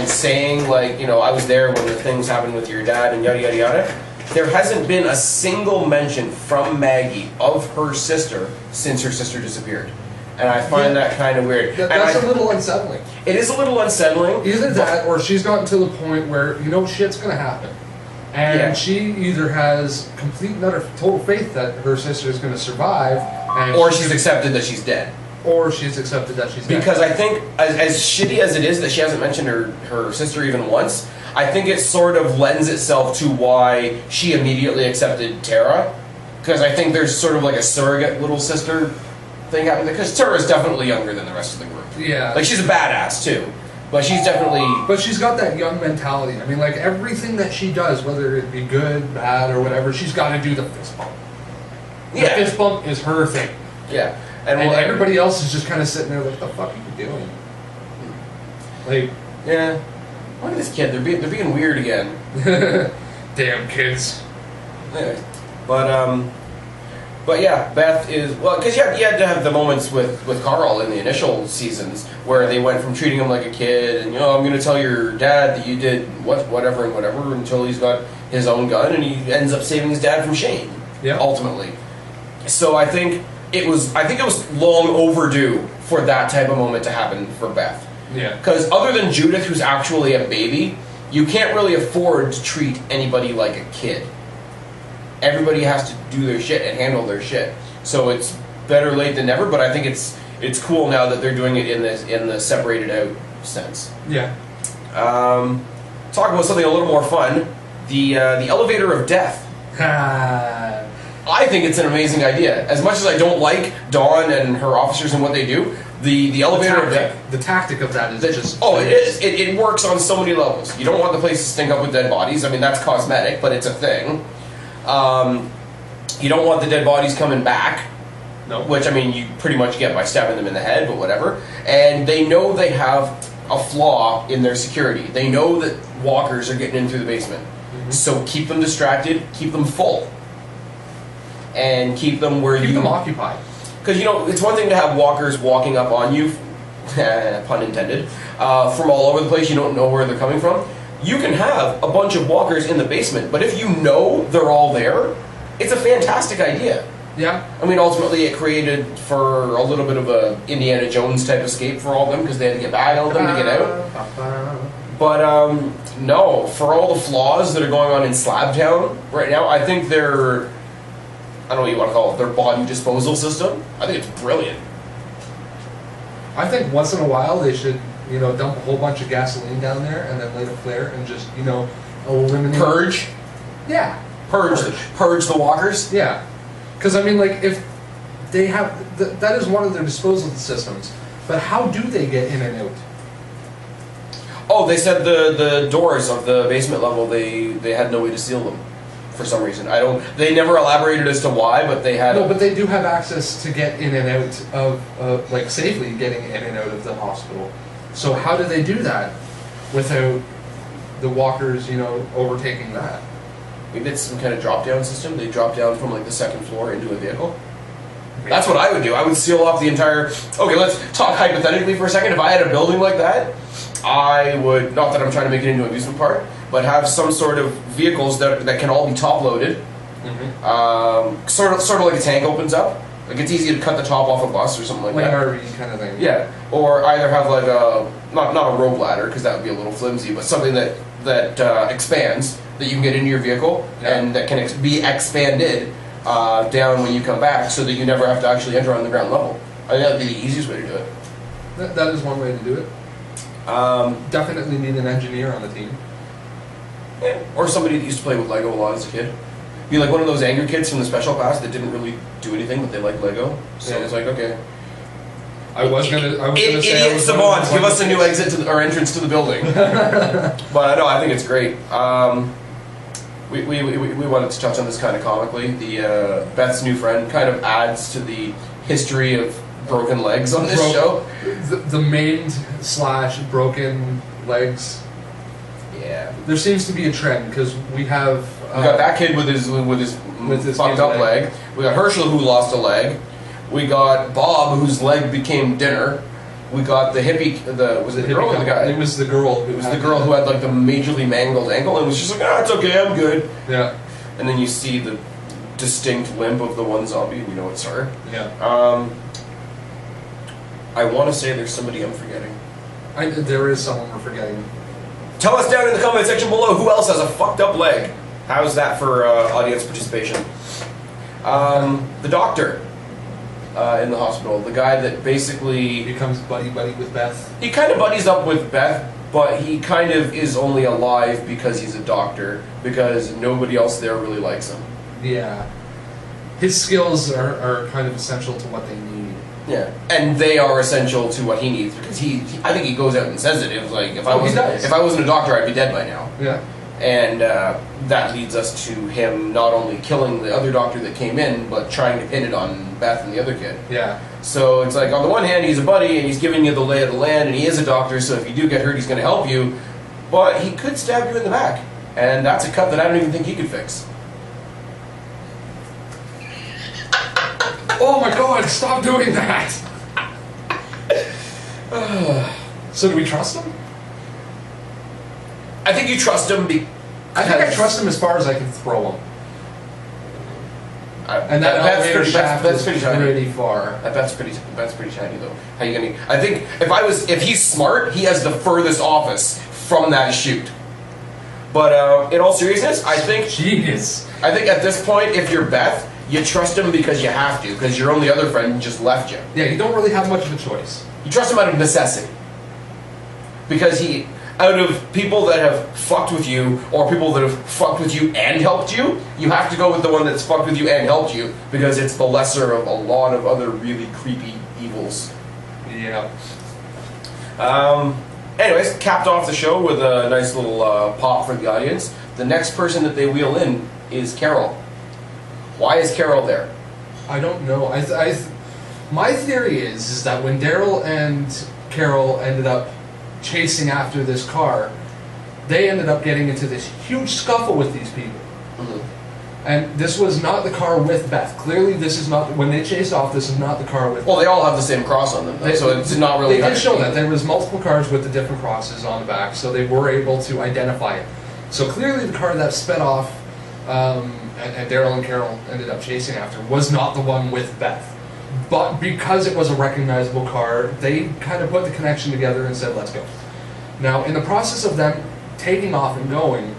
[SPEAKER 2] saying, like, I was there when the things happened with your dad and yada yada yada." There hasn't been a single mention from Maggie of her sister since her sister disappeared. And I find that kind of weird.
[SPEAKER 3] That's a little unsettling.
[SPEAKER 2] It is a little unsettling.
[SPEAKER 3] Either that, or she's gotten to the point where, shit's going to happen. And she either has complete and utter total faith that her sister is going to survive,
[SPEAKER 2] or she's accepted that she's dead.
[SPEAKER 3] Or she's accepted that she's dead.
[SPEAKER 2] Because I think, as shitty as it is that she hasn't mentioned her sister even once, I think it sort of lends itself to why she immediately accepted Tara. Because I think there's sort of like a surrogate little sister thing happening. Because Tara is definitely younger than the rest of the group.
[SPEAKER 3] Yeah.
[SPEAKER 2] Like, she's a badass, too. But she's definitely...
[SPEAKER 3] But she's got that young mentality. I mean, like, everything that she does, whether it be good, bad, or whatever, she's got to do the fist bump.
[SPEAKER 2] Yeah.
[SPEAKER 3] The fist bump is her thing.
[SPEAKER 2] Yeah.
[SPEAKER 3] And everybody else is just kind of sitting there like, what the fuck are you doing? Like...
[SPEAKER 2] Yeah. Look at this kid. They're being weird again.
[SPEAKER 3] Damn kids.
[SPEAKER 2] Anyway. But yeah, Beth is... Well, because you had to have the moments with Carl in the initial seasons where they went from treating him like a kid and, I'm going to tell your dad that you did whatever and whatever until he's got his own gun and he ends up saving his dad from Shane, ultimately. So I think it was long overdue for that type of moment to happen for Beth.
[SPEAKER 3] Yeah.
[SPEAKER 2] Because other than Judith, who's actually a baby, you can't really afford to treat anybody like a kid. Everybody has to do their shit and handle their shit. So it's better late than never, but I think it's cool now that they're doing it in the separated out sense.
[SPEAKER 3] Yeah.
[SPEAKER 2] Talk about something a little more fun. The elevator of death. I think it's an amazing idea. As much as I don't like Dawn and her officers and what they do, the elevator of death.
[SPEAKER 3] The tactic of that is just...
[SPEAKER 2] Oh, it is. It works on so many levels. You don't want the place to stink up with dead bodies. I mean, that's cosmetic, but it's a thing. You don't want the dead bodies coming back.
[SPEAKER 3] No.
[SPEAKER 2] Which, I mean, you pretty much get by stabbing them in the head, but whatever. And they know they have a flaw in their security. They know that walkers are getting in through the basement. So keep them distracted, keep them full. And keep them where
[SPEAKER 3] Keep them occupied.
[SPEAKER 2] Because, it's one thing to have walkers walking up on you, pun intended, from all over the place. You don't know where they're coming from. You can have a bunch of walkers in the basement, but if you know they're all there, it's a fantastic idea.
[SPEAKER 3] Yeah.
[SPEAKER 2] I mean, ultimately, it created for a little bit of a Indiana Jones type escape for all of them because they had to get back on them to get out. But no, for all the flaws that are going on in Slabtown right now, I think their, I don't know what you want to call it, their body disposal system, I think it's brilliant.
[SPEAKER 3] I think once in a while they should, dump a whole bunch of gasoline down there and then light a flare and just, eliminate.
[SPEAKER 2] Purge?
[SPEAKER 3] Yeah.
[SPEAKER 2] Purge the walkers?
[SPEAKER 3] Yeah. Because, I mean, like, if they have, that is one of their disposal systems, but how do they get in and out?
[SPEAKER 2] Oh, they said the doors of the basement level, they had no way to seal them for some reason. They never elaborated as to why, but they had...
[SPEAKER 3] No, but they do have access to get in and out of, like, safely getting in and out of the hospital. So how do they do that without the walkers, overtaking that?
[SPEAKER 2] Maybe it's some kind of drop-down system. They drop down from, like, the second floor into a vehicle. That's what I would do. I would seal off the entire... Okay, let's talk hypothetically for a second. If I had a building like that, I would, not that I'm trying to make it into an amusement park, but have some sort of vehicles that can all be top-loaded. Sort of like a tank opens up. Like, it's easy to cut the top off a bus or something like that.
[SPEAKER 3] Like an RV kind of thing.
[SPEAKER 2] Yeah. Or either have like a, not a rope ladder, because that would be a little flimsy, but something that expands, that you can get into your vehicle, and that can be expanded down when you come back, so that you never have to actually enter on the ground level. I think that would be the easiest way to do it.
[SPEAKER 3] That is one way to do it. Definitely need an engineer on the team.
[SPEAKER 2] Yeah. Or somebody that used to play with Lego a lot as a kid. Be like one of those angry kids from the special class that didn't really do anything, but they liked Lego. So it's like, okay.
[SPEAKER 3] I was gonna say,
[SPEAKER 2] idiot savants, give us a new exit to or entrance to the building. But no, I think it's great. We wanted to touch on this kind of comically. The Beth's new friend kind of adds to the history of broken legs on this show.
[SPEAKER 3] The maimed / broken legs.
[SPEAKER 2] Yeah.
[SPEAKER 3] There seems to be a trend because we have.
[SPEAKER 2] We got that kid with his fucked up leg. We got Herschel who lost a leg. We got Bob whose leg became dinner. We got the hippie. Was it the girl or the guy?
[SPEAKER 3] It was the girl.
[SPEAKER 2] It was the girl who had like the majorly mangled ankle and was just like, it's okay, I'm good.
[SPEAKER 3] Yeah.
[SPEAKER 2] And then you see the distinct limp of the one zombie, and you know it's her.
[SPEAKER 3] Yeah.
[SPEAKER 2] I want to say there's somebody I'm forgetting.
[SPEAKER 3] There is someone we're forgetting.
[SPEAKER 2] Tell us down in the comment section below who else has a fucked up leg. How's that for audience participation? The doctor in the hospital, the guy that basically
[SPEAKER 3] becomes buddy with Beth.
[SPEAKER 2] He kind of buddies up with Beth, but he kind of is only alive because he's a doctor, because nobody else there really likes him.
[SPEAKER 3] Yeah. His skills are kind of essential to what they need.
[SPEAKER 2] Yeah, and they are essential to what he needs, because I think he goes out and says it. It was like, if I wasn't a doctor, I'd be dead by now.
[SPEAKER 3] Yeah.
[SPEAKER 2] And that leads us to him not only killing the other doctor that came in, but trying to pin it on Beth and the other kid.
[SPEAKER 3] Yeah.
[SPEAKER 2] So it's like, on the one hand, he's a buddy, and he's giving you the lay of the land, and he is a doctor, so if you do get hurt, he's going to help you. But he could stab you in the back. And that's a cut that I don't even think he could fix.
[SPEAKER 3] Oh my god, stop doing that! So do we trust him?
[SPEAKER 2] I think you trust him because...
[SPEAKER 3] I think I trust him as far as I can throw him. And that's pretty far.
[SPEAKER 2] That's pretty shiny though. How you gonna? I think if he's smart, he has the furthest office from that chute. But in all seriousness, I think
[SPEAKER 3] genius.
[SPEAKER 2] I think at this point, if you're Beth, you trust him because you have to, because your only other friend just left you.
[SPEAKER 3] Yeah, you don't really have much of a choice.
[SPEAKER 2] You trust him out of necessity, because out of people that have fucked with you, or people that have fucked with you and helped you, you have to go with the one that's fucked with you and helped you, because it's the lesser of a lot of other really creepy evils.
[SPEAKER 3] Yeah.
[SPEAKER 2] Anyways, capped off the show with a nice little pop for the audience. The next person that they wheel in is Carol. Why is Carol there?
[SPEAKER 3] I don't know. My theory is that when Daryl and Carol ended up chasing after this car, they ended up getting into this huge scuffle with these people. And this was not the car with Beth. Clearly, this is not, when they chased off, this is not the car with
[SPEAKER 2] Well, they all have the same cross on them, though, so it's not really...
[SPEAKER 3] They did show that. There was multiple cars with the different crosses on the back, so they were able to identify it. So clearly the car that sped off, and Daryl and Carol ended up chasing after, was not the one with Beth. But because it was a recognizable car, they kind of put the connection together and said, let's go. Now, in the process of them taking off and going,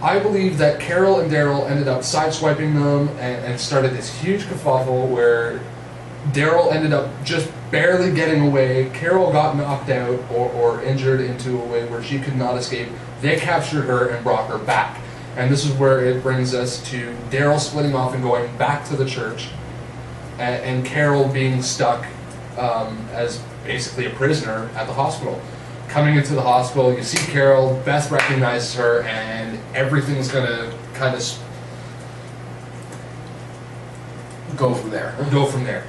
[SPEAKER 3] I believe that Carol and Daryl ended up sideswiping them and started this huge kerfuffle where Daryl ended up just barely getting away. Carol got knocked out or injured into a way where she could not escape. They captured her and brought her back. And this is where it brings us to Daryl splitting off and going back to the church, and Carol being stuck as basically a prisoner at the hospital. Coming into the hospital, you see Carol, Beth recognizes her, and everything's gonna kind of
[SPEAKER 2] Go from there.
[SPEAKER 3] go from there.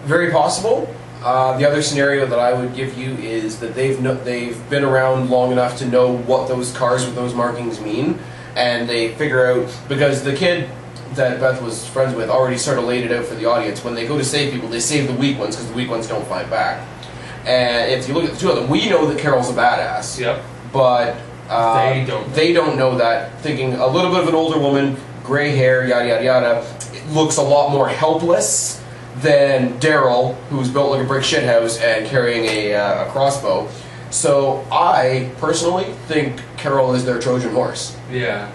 [SPEAKER 2] Very possible. The other scenario that I would give you is that they've been around long enough to know what those cars with those markings mean, and they figure out, because the kid that Beth was friends with already sort of laid it out for the audience. When they go to save people, they save the weak ones because the weak ones don't fight back. And if you look at the two of them, we know that Carol's a badass.
[SPEAKER 3] Yep.
[SPEAKER 2] But
[SPEAKER 3] They don't
[SPEAKER 2] know that. Thinking a little bit of an older woman, gray hair, yada yada yada, it looks a lot more helpless than Daryl, who's built like a brick shithouse and carrying a crossbow. So I personally think Carol is their Trojan horse,
[SPEAKER 3] Yeah.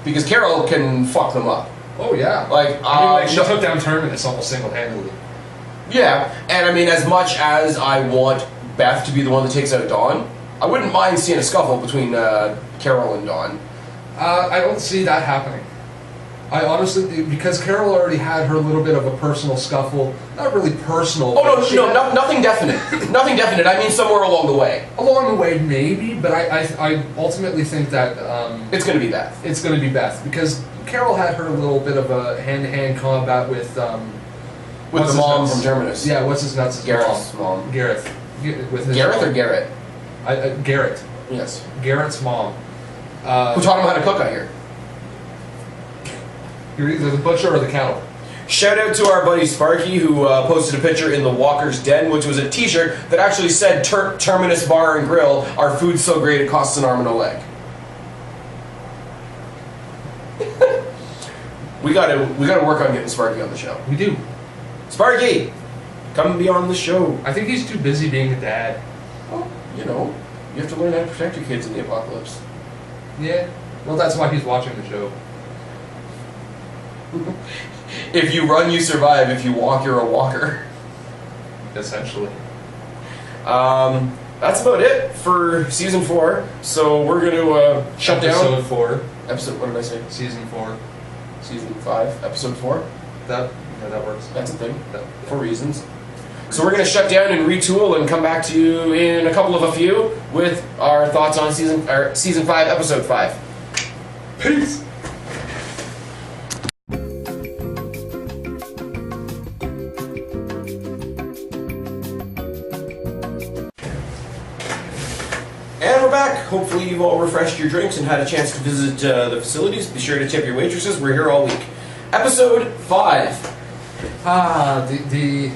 [SPEAKER 2] because Carol can fuck them up.
[SPEAKER 3] Oh yeah.
[SPEAKER 2] Like,
[SPEAKER 3] she took down Terminus almost single-handedly.
[SPEAKER 2] Yeah, and I mean, as much as I want Beth to be the one that takes out Dawn, I wouldn't mind seeing a scuffle between Carol and Dawn.
[SPEAKER 3] I don't see that happening. I honestly, because Carol already had her little bit of a personal scuffle. Not really personal.
[SPEAKER 2] Oh no,
[SPEAKER 3] but
[SPEAKER 2] no, nothing definite. Nothing definite. I mean, somewhere along the way.
[SPEAKER 3] Along the way, maybe, but I ultimately think that
[SPEAKER 2] it's going to be Beth.
[SPEAKER 3] It's going to be Beth, because Carol had her little bit of a hand-to-hand combat with
[SPEAKER 2] the mom from Terminus.
[SPEAKER 3] Yeah, what's his nuts?
[SPEAKER 2] Gareth's mom.
[SPEAKER 3] Gareth. With his
[SPEAKER 2] Gareth
[SPEAKER 3] mom.
[SPEAKER 2] or Garrett?
[SPEAKER 3] Garrett.
[SPEAKER 2] Yes.
[SPEAKER 3] Garrett's mom.
[SPEAKER 2] Who taught him how to cook out here?
[SPEAKER 3] You're either the butcher or the cattle.
[SPEAKER 2] Shout out to our buddy Sparky, who posted a picture in the Walker's Den, which was a t-shirt that actually said Terminus Bar and Grill, our food's so great it costs an arm and a leg. we gotta work on getting Sparky on the show.
[SPEAKER 3] We do.
[SPEAKER 2] Sparky, come and be on the show.
[SPEAKER 3] I think he's too busy being a dad.
[SPEAKER 2] Well, you know, you have to learn how to protect your kids in the apocalypse.
[SPEAKER 3] Yeah. Well, that's why he's watching the show.
[SPEAKER 2] If you run, you survive. If you walk, you're a walker.
[SPEAKER 3] Essentially.
[SPEAKER 2] That's about it for season 4. So we're going to shut down.
[SPEAKER 3] Episode 4.
[SPEAKER 2] What did I say?
[SPEAKER 3] Season 4.
[SPEAKER 2] Season 5. Episode 4.
[SPEAKER 3] That works.
[SPEAKER 2] That's a thing. For reasons. So we're going to shut down and retool and come back to you in a few with our thoughts on season 5, episode 5.
[SPEAKER 3] Peace.
[SPEAKER 2] And we're back. Hopefully you've all refreshed your drinks and had a chance to visit the facilities. Be sure to tip your waitresses. We're here all week. Episode 5.
[SPEAKER 3] The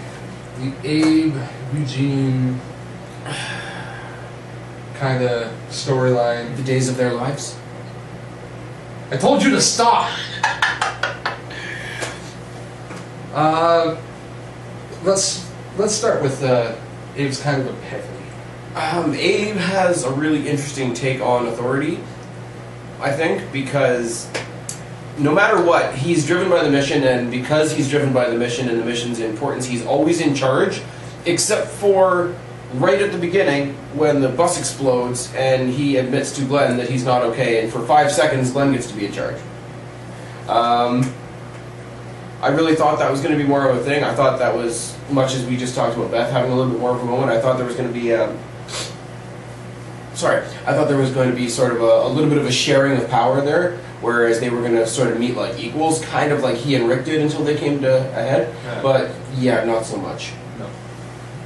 [SPEAKER 3] Abe, Eugene kind of storyline.
[SPEAKER 2] The days of their lives.
[SPEAKER 3] I told you to stop! Let's start with Abe's kind of epiphany.
[SPEAKER 2] Abe has a really interesting take on authority, I think, because no matter what, he's driven by the mission, and because he's driven by the mission and the mission's importance, he's always in charge, except for right at the beginning when the bus explodes and he admits to Glenn that he's not okay, and for 5 seconds Glenn gets to be in charge. I really thought that was going to be more of a thing. I thought that was, much as we just talked about Beth having a little bit more of a moment, I thought there was going to be I thought there was going to be sort of a little bit of a sharing of power there, whereas they were going to sort of meet like equals, kind of like he and Rick did until they came to a head.
[SPEAKER 3] Yeah.
[SPEAKER 2] But yeah, not so much.
[SPEAKER 3] No.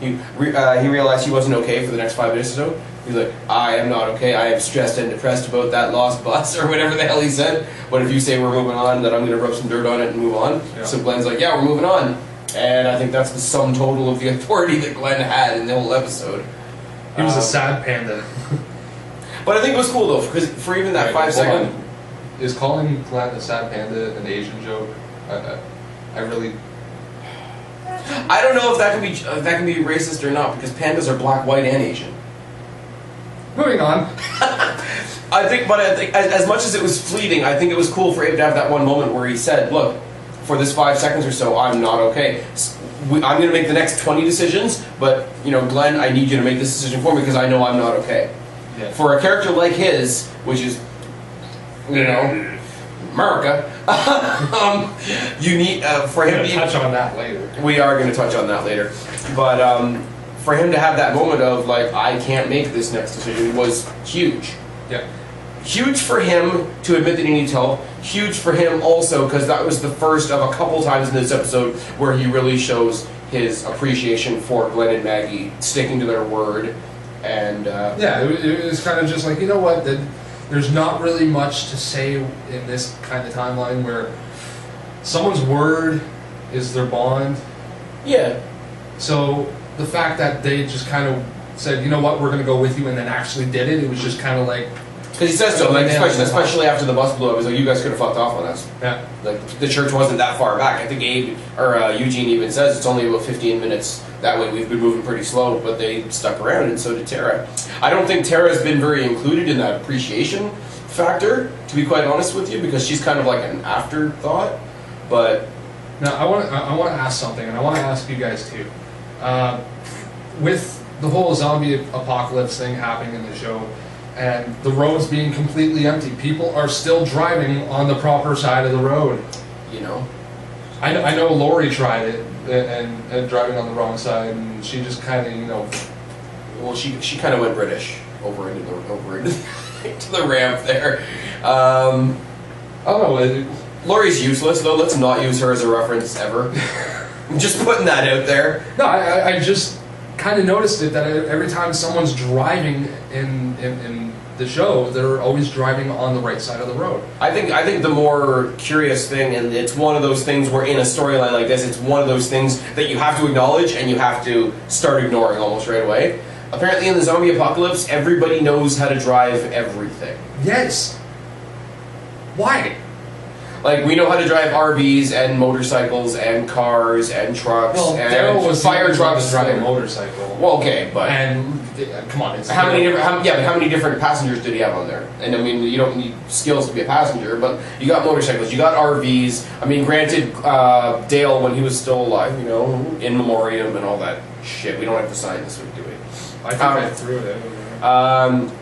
[SPEAKER 2] He realized he wasn't okay for the next 5 minutes or so. He's like, I am not okay. I am stressed and depressed about that lost bus or whatever the hell he said. But if you say we're moving on, then I'm going to rub some dirt on it and move on.
[SPEAKER 3] Yeah.
[SPEAKER 2] So Glenn's like, yeah, we're moving on. And I think that's the sum total of the authority that Glenn had in the whole episode.
[SPEAKER 3] He was a sad panda.
[SPEAKER 2] But I think it was cool though, because for even that 5 second.
[SPEAKER 3] Is calling Glenn a sad panda an Asian joke? I really.
[SPEAKER 2] I don't know if that can be racist or not, because pandas are black, white, and Asian.
[SPEAKER 3] Moving on.
[SPEAKER 2] I think as much as it was fleeting, I think it was cool for Abe to have that one moment where he said, "Look, for this 5 seconds or so, I'm not okay. I'm going to make the next 20 decisions, but Glenn, I need you to make this decision for me because I know I'm not okay."
[SPEAKER 3] Yeah.
[SPEAKER 2] For a character like his, which is, America, you need for him to
[SPEAKER 3] touch on that later.
[SPEAKER 2] We are going to touch on that later, but for him to have that moment of like, I can't make this next decision was huge.
[SPEAKER 3] Yeah.
[SPEAKER 2] Huge for him to admit that he needs help. Huge for him also because that was the first of a couple times in this episode where he really shows his appreciation for Glenn and Maggie sticking to their word. And
[SPEAKER 3] yeah, it was kind of just like, you know what, there's not really much to say in this kind of timeline where someone's word is their bond.
[SPEAKER 2] Yeah.
[SPEAKER 3] So the fact that they just kind of said, you know what, we're going to go with you, and then actually did it, it was just kind of like...
[SPEAKER 2] Because he says so, like, especially after the bus blew up, he's like, you guys could have fucked off on us.
[SPEAKER 3] Yeah.
[SPEAKER 2] Like, the church wasn't that far back. I think Eugene even says it's only about 15 minutes. That way we've been moving pretty slow, but they stuck around, and so did Tara. I don't think Tara's been very included in that appreciation factor, to be quite honest with you, because she's kind of like an afterthought, but...
[SPEAKER 3] Now, I want to ask something, and I want to ask you guys too. With the whole zombie apocalypse thing happening in the show, and the roads being completely empty, people are still driving on the proper side of the road. I know Lori tried it and driving on the wrong side, and she just kind of
[SPEAKER 2] Well, she kind of went British over into the ramp there. I
[SPEAKER 3] don't know.
[SPEAKER 2] Lori's useless though. Let's not use her as a reference ever. I'm just putting that out there.
[SPEAKER 3] No, I just kind of noticed it that every time someone's driving in the show, they're always driving on the right side of the road.
[SPEAKER 2] I think the more curious thing, and it's one of those things where in a storyline like this, it's one of those things that you have to acknowledge and you have to start ignoring almost right away. Apparently in the zombie apocalypse, everybody knows how to drive everything.
[SPEAKER 3] Yes. Why?
[SPEAKER 2] Like, we know how to drive RVs and motorcycles and cars and trucks and fire trucks.
[SPEAKER 3] Driving a motorcycle.
[SPEAKER 2] Well, okay, but
[SPEAKER 3] come on, it's
[SPEAKER 2] how many different passengers did he have on there? And I mean, you don't need skills to be a passenger, but you got motorcycles, you got RVs. I mean, granted, Dale, when he was still alive, in memoriam and all that shit. We don't have to sign this week, do we?
[SPEAKER 3] I think I threw it in.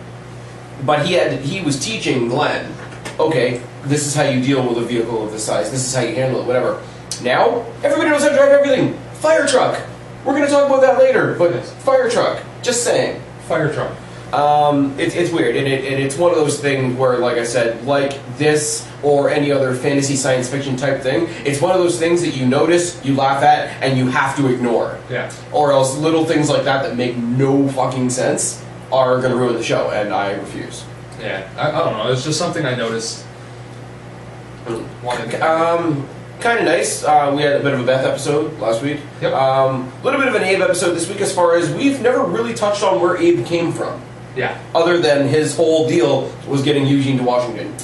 [SPEAKER 2] But he was teaching Glenn, okay, this is how you deal with a vehicle of this size, this is how you handle it, whatever. Now, everybody knows how to drive everything. Fire truck. We're going to talk about that later, but fire truck. Just saying.
[SPEAKER 3] Fire truck.
[SPEAKER 2] It's weird, and it's one of those things where, like I said, like this or any other fantasy science fiction type thing, it's one of those things that you notice, you laugh at, and you have to ignore.
[SPEAKER 3] Yeah.
[SPEAKER 2] Or else little things like that make no fucking sense are going to ruin the show, and I refuse.
[SPEAKER 3] Yeah, I don't know, it's just something I noticed.
[SPEAKER 2] Kind of nice. We had a bit of a Beth episode last week.
[SPEAKER 3] Yep.
[SPEAKER 2] Little bit of an Abe episode this week, as far as we've never really touched on where Abe came from.
[SPEAKER 3] Yeah.
[SPEAKER 2] Other than his whole deal was getting Eugene to Washington.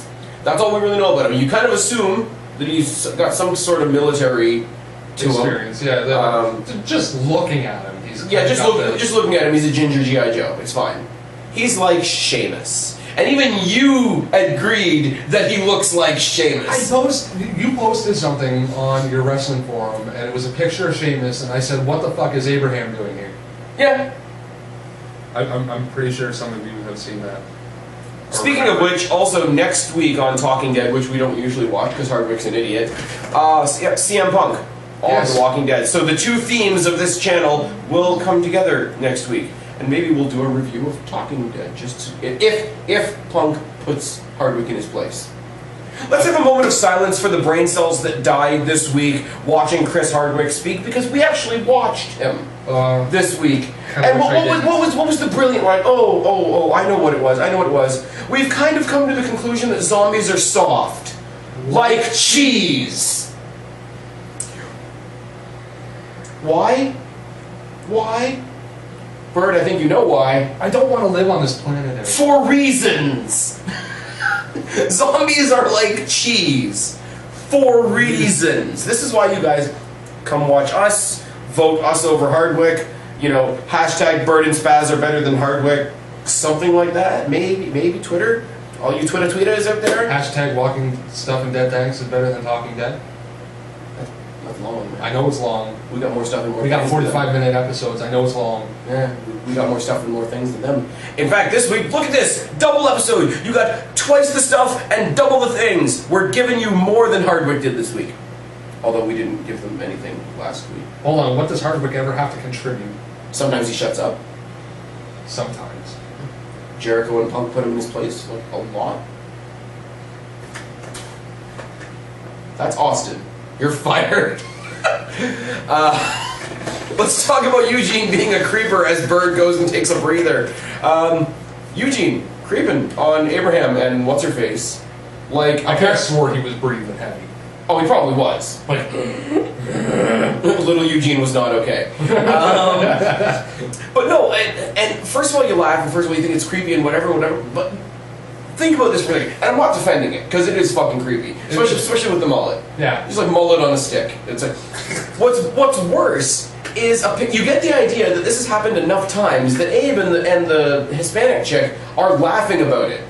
[SPEAKER 2] That's all we really know about him. You kind of assume that he's got some sort of military to
[SPEAKER 3] experience.
[SPEAKER 2] Him.
[SPEAKER 3] Yeah. Just looking at him, he's
[SPEAKER 2] just looking at him, he's a ginger G.I. Joe. It's fine. He's like Seamus. And even you agreed that he looks like Seamus.
[SPEAKER 3] You posted something on your wrestling forum, and it was a picture of Seamus, and I said, "What the fuck is Abraham doing here?"
[SPEAKER 2] Yeah.
[SPEAKER 3] I'm pretty sure some of you have seen that.
[SPEAKER 2] Speaking of which, also next week on Talking Dead, which we don't usually watch because Hardwick's an idiot, CM Punk on The Walking Dead. So the two themes of this channel will come together next week. And maybe we'll do a review of Talking Dead, just if Punk puts Hardwick in his place. Let's have a moment of silence for the brain cells that died this week watching Chris Hardwick speak, because we actually watched him. this week.
[SPEAKER 3] Kinda
[SPEAKER 2] And
[SPEAKER 3] wish I didn't.
[SPEAKER 2] what was the brilliant line? Oh, I know what it was. We've kind of come to the conclusion that zombies are soft. Like cheese. Why? Why? Bird, I think you know why.
[SPEAKER 3] I don't want to live on this planet anymore.
[SPEAKER 2] For reasons. Zombies are like cheese. For reasons. This is why you guys come watch us, vote us over Hardwick, hashtag Bird and Spaz are better than Hardwick, something like that. Maybe Twitter. All you Twitter tweeters out there.
[SPEAKER 3] Hashtag walking stuff in dead thanks is better than talking dead.
[SPEAKER 2] That's long, man.
[SPEAKER 3] I know it's long.
[SPEAKER 2] We got more stuff and more
[SPEAKER 3] We got
[SPEAKER 2] things than them.
[SPEAKER 3] 45-minute episodes. I know it's long.
[SPEAKER 2] Yeah, we got more stuff and more things than them. In fact, this week, look at this! Double episode! You got twice the stuff and double the things! We're giving you more than Hardwick did this week. Although we didn't give them anything last week.
[SPEAKER 3] Hold on, what does Hardwick ever have to contribute?
[SPEAKER 2] Sometimes he shuts up.
[SPEAKER 3] Sometimes.
[SPEAKER 2] Jericho and Punk put him in his place, like, a lot. That's Austin. You're fired. Let's talk about Eugene being a creeper as Bird goes and takes a breather. Eugene, creeping on Abraham and what's-her-face. Like,
[SPEAKER 3] I kind of swore he was breathing heavy.
[SPEAKER 2] Oh, he probably was.
[SPEAKER 3] Like,
[SPEAKER 2] Little Eugene was not okay. But no, and first of all you laugh, and first of all you think it's creepy and whatever, but think about this for a second. And I'm not defending it, because it is fucking creepy. Especially with the mullet.
[SPEAKER 3] yeah.
[SPEAKER 2] Just like mullet on a stick. It's like, what's worse is you get the idea that this has happened enough times that Abe and the Hispanic chick are laughing about it.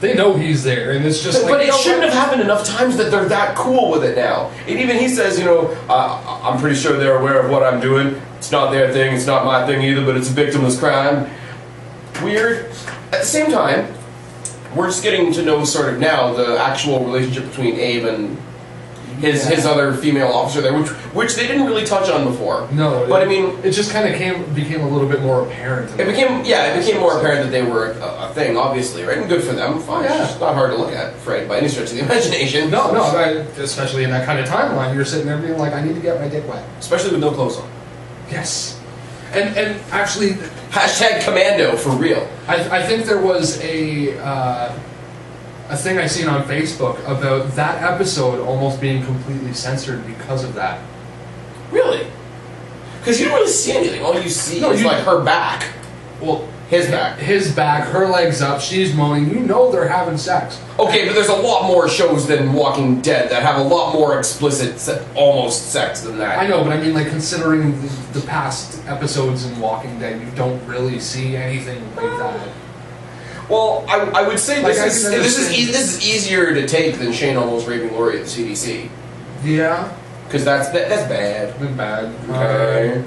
[SPEAKER 3] They know he's there, and it's just
[SPEAKER 2] But it shouldn't have happened enough times that they're that cool with it now. And even he says, I'm pretty sure they're aware of what I'm doing. It's not their thing, it's not my thing either, but it's a victimless crime. Weird. At the same time, we're just getting to know sort of now the actual relationship between Abe and his other female officer there, which they didn't really touch on before.
[SPEAKER 3] No,
[SPEAKER 2] but I mean,
[SPEAKER 3] it just kind of became a little bit more apparent.
[SPEAKER 2] It became more apparent that they were a thing, obviously, right? And good for them. Fine.
[SPEAKER 3] Yeah.
[SPEAKER 2] It's just not hard to look at, right? By any stretch of the imagination.
[SPEAKER 3] No, especially in that kind of timeline, you're sitting there being like, I need to get my dick wet.
[SPEAKER 2] Especially with no clothes on.
[SPEAKER 3] Yes. And actually,
[SPEAKER 2] Hashtag commando for real.
[SPEAKER 3] I think there was a thing I seen on Facebook about that episode almost being completely censored because of that.
[SPEAKER 2] Really? Because you don't really see anything. All you see is like her back.
[SPEAKER 3] Well,
[SPEAKER 2] his back.
[SPEAKER 3] His back, her legs up, she's moaning. You know they're having sex.
[SPEAKER 2] Okay, but there's a lot more shows than Walking Dead that have a lot more explicit, almost sex than that.
[SPEAKER 3] I know, but I mean, like, considering the past episodes in Walking Dead, you don't really see anything like that.
[SPEAKER 2] Well, I would say
[SPEAKER 3] Like,
[SPEAKER 2] this is easier to take than Shane almost raping Lori at the CDC.
[SPEAKER 3] Yeah.
[SPEAKER 2] Because that's bad.
[SPEAKER 3] Been bad.
[SPEAKER 2] Okay.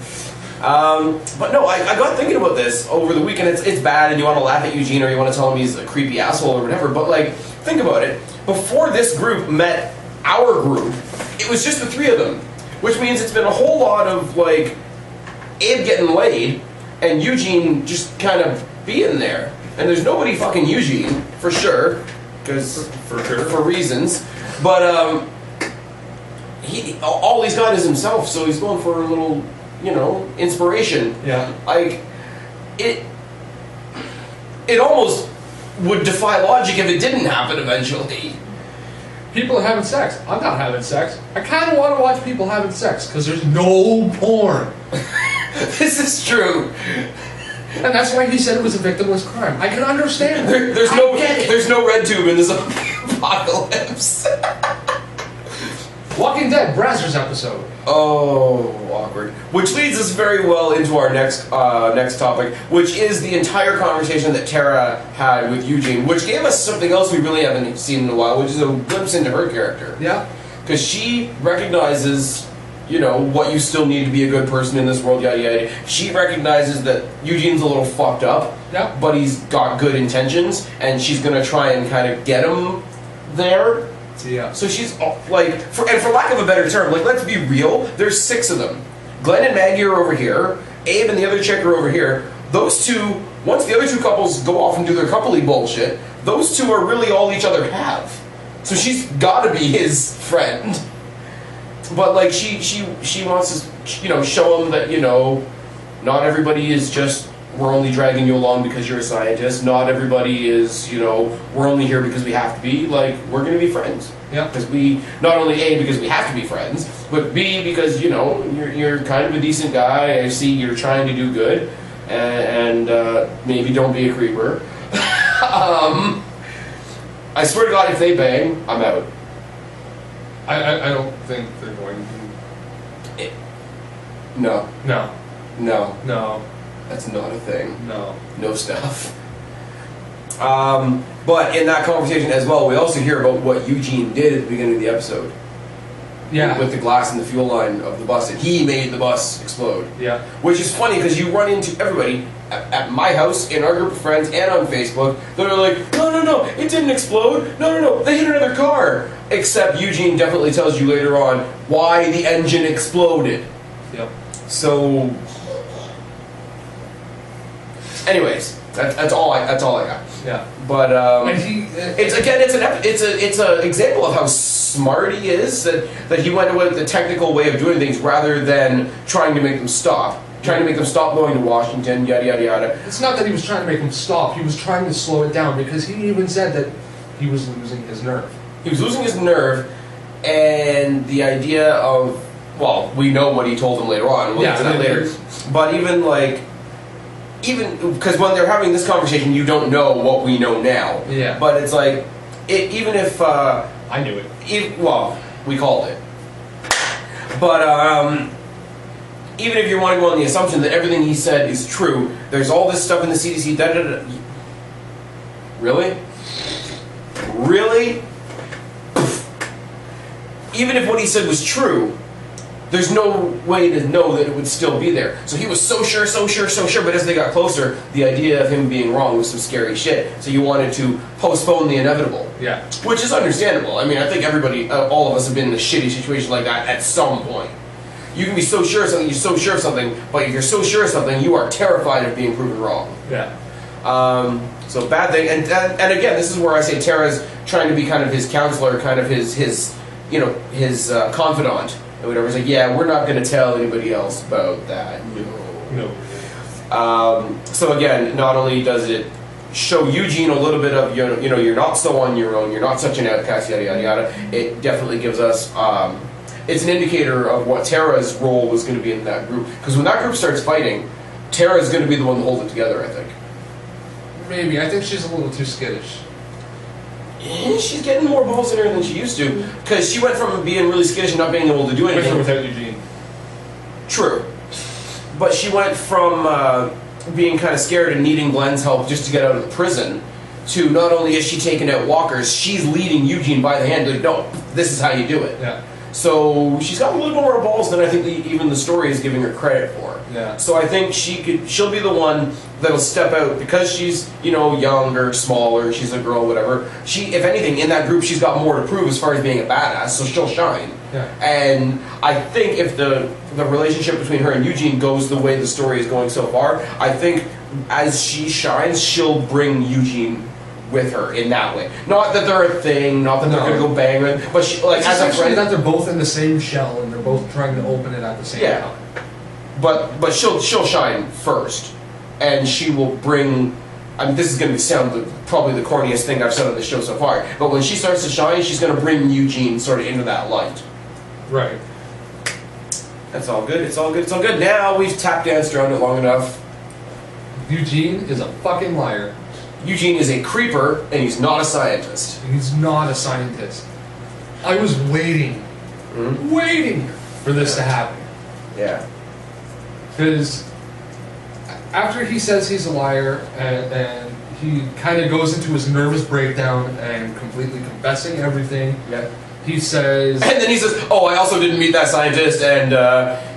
[SPEAKER 2] But no, I got thinking about this over the weekend. It's bad, and you want to laugh at Eugene or you want to tell him he's a creepy asshole or whatever. But like, think about it. Before this group met our group, it was just the three of them, which means it's been a whole lot of like Abe getting laid and Eugene just kind of being there. And there's nobody fucking Eugene for sure, because for reasons. But all he's got is himself, so he's going for a little, inspiration.
[SPEAKER 3] Yeah.
[SPEAKER 2] Like it almost would defy logic if it didn't happen eventually.
[SPEAKER 3] People are having sex. I'm not having sex. I kind of want to watch people having sex because there's no porn.
[SPEAKER 2] This is true.
[SPEAKER 3] And that's why he said it was a victimless crime. I can understand.
[SPEAKER 2] There's no red tube in this apocalypse.
[SPEAKER 3] Walking Dead, Brazzers episode.
[SPEAKER 2] Oh, awkward. Which leads us very well into our next topic, which is the entire conversation that Tara had with Eugene, which gave us something else we really haven't seen in a while, which is a glimpse into her character.
[SPEAKER 3] Yeah.
[SPEAKER 2] Because she recognizes, what you still need to be a good person in this world, yada yada. She recognizes that Eugene's a little fucked up,
[SPEAKER 3] yeah,
[SPEAKER 2] but he's got good intentions, and she's gonna try and kind of get him there.
[SPEAKER 3] Yeah.
[SPEAKER 2] So she's like, for lack of a better term, like, let's be real, there's 6 of them. Glenn and Maggie are over here, Abe and the other chick are over here. Those two, once the other 2 couples go off and do their coupley bullshit, those 2 are really all each other have. So she's gotta be his friend. But like, she wants to, show him that, Not everybody is just, we're only dragging you along because you're a scientist. Not everybody is, you know, we're only here because we have to be. Like, we're going to be friends.
[SPEAKER 3] Yeah.
[SPEAKER 2] Because we, not only A, because we have to be friends, but B, because, you know, you're kind of a decent guy. I see you're trying to do good. And maybe don't be a creeper. I swear to God, if they bang, I'm out.
[SPEAKER 3] I don't think they're going to.
[SPEAKER 2] No.
[SPEAKER 3] No.
[SPEAKER 2] No.
[SPEAKER 3] No.
[SPEAKER 2] That's not a thing.
[SPEAKER 3] No.
[SPEAKER 2] No stuff. But in that conversation as well, we also hear about what Eugene did at the beginning of the episode.
[SPEAKER 3] Yeah.
[SPEAKER 2] With the glass in the fuel line of the bus, and he made the bus explode.
[SPEAKER 3] Yeah.
[SPEAKER 2] Which is funny because you run into everybody at my house, in our group of friends, and on Facebook that are like, no, it didn't explode. No, they hit another car. Except Eugene definitely tells you later on why the engine exploded.
[SPEAKER 3] Yep.
[SPEAKER 2] So, anyways, that's all I got.
[SPEAKER 3] Yeah.
[SPEAKER 2] But
[SPEAKER 3] And he,
[SPEAKER 2] it's an example of how smart he is, that he went with the technical way of doing things rather than trying to make them stop. Trying to make them stop going to Washington, yada yada yada.
[SPEAKER 3] It's not that he was trying to make them stop. He was trying to slow it down because he even said that he was losing his nerve.
[SPEAKER 2] He was losing his nerve, and the idea of, well, we know what he told him later on. We'll get to that later. But even because when they're having this conversation, you don't know what we know now.
[SPEAKER 3] Yeah.
[SPEAKER 2] But it's like, even if
[SPEAKER 3] I knew it.
[SPEAKER 2] Well, we called it. But even if you want to go on the assumption that everything he said is true, there's all this stuff in the CDC. Really? Really? Even if what he said was true, there's no way to know that it would still be there. So he was so sure, but as they got closer, the idea of him being wrong was some scary shit. So you wanted to postpone the inevitable.
[SPEAKER 3] Yeah.
[SPEAKER 2] Which is understandable. I mean, I think everybody, all of us have been in a shitty situation like that at some point. You can be so sure of something, you're so sure of something, but if you're so sure of something, you are terrified of being proven wrong.
[SPEAKER 3] Yeah.
[SPEAKER 2] So bad thing, and again, this is where I say Tara's trying to be kind of his counselor, kind of his confidant, or whatever. He's like, yeah, we're not going to tell anybody else about that.
[SPEAKER 3] No.
[SPEAKER 2] So again, not only does it show Eugene a little bit of, you know, you're not so on your own, you're not such an outcast, yada yada yada. It definitely gives us. It's an indicator of what Tara's role was going to be in that group. Because when that group starts fighting, Tara's going to be the one to hold it together, I think.
[SPEAKER 3] Maybe. I think she's a little too skittish.
[SPEAKER 2] Yeah, she's getting more balls in her than she used to. Because she went from being really skittish and not being able to do anything.
[SPEAKER 3] With or without Eugene.
[SPEAKER 2] True. But she went from being kind of scared and needing Glenn's help just to get out of the prison to not only is she taking out walkers, she's leading Eugene by the hand. Like, no, this is how you do it.
[SPEAKER 3] Yeah.
[SPEAKER 2] So she's got a little more balls than I think even the story is giving her credit for.
[SPEAKER 3] Yeah.
[SPEAKER 2] So I think she'll be the one that'll step out because she's, you know, younger, smaller, she's a girl, whatever. If anything, in that group, she's got more to prove as far as being a badass, so she'll shine.
[SPEAKER 3] Yeah.
[SPEAKER 2] And I think if the relationship between her and Eugene goes the way the story is going so far, I think as she shines, she'll bring Eugene with her in that way. Not that they're a thing, not that they're going to go bang with, but she, like, as a friend,
[SPEAKER 3] that they're both in the same shell and they're both trying to open it at the same time.
[SPEAKER 2] But she'll shine first, and she will bring. I mean, this is going to sound probably the corniest thing I've said on the show so far. But when she starts to shine, she's going to bring Eugene sort of into that light.
[SPEAKER 3] Right.
[SPEAKER 2] That's all good. It's all good. It's all good. Now we've tap danced around it long enough.
[SPEAKER 3] Eugene is a fucking liar.
[SPEAKER 2] Eugene is a creeper, and he's not a scientist.
[SPEAKER 3] He's not a scientist. I was waiting for this to happen.
[SPEAKER 2] Yeah.
[SPEAKER 3] Because after he says he's a liar and he kind of goes into his nervous breakdown and completely confessing everything, he says...
[SPEAKER 2] And then he says, oh, I also didn't meet that scientist, and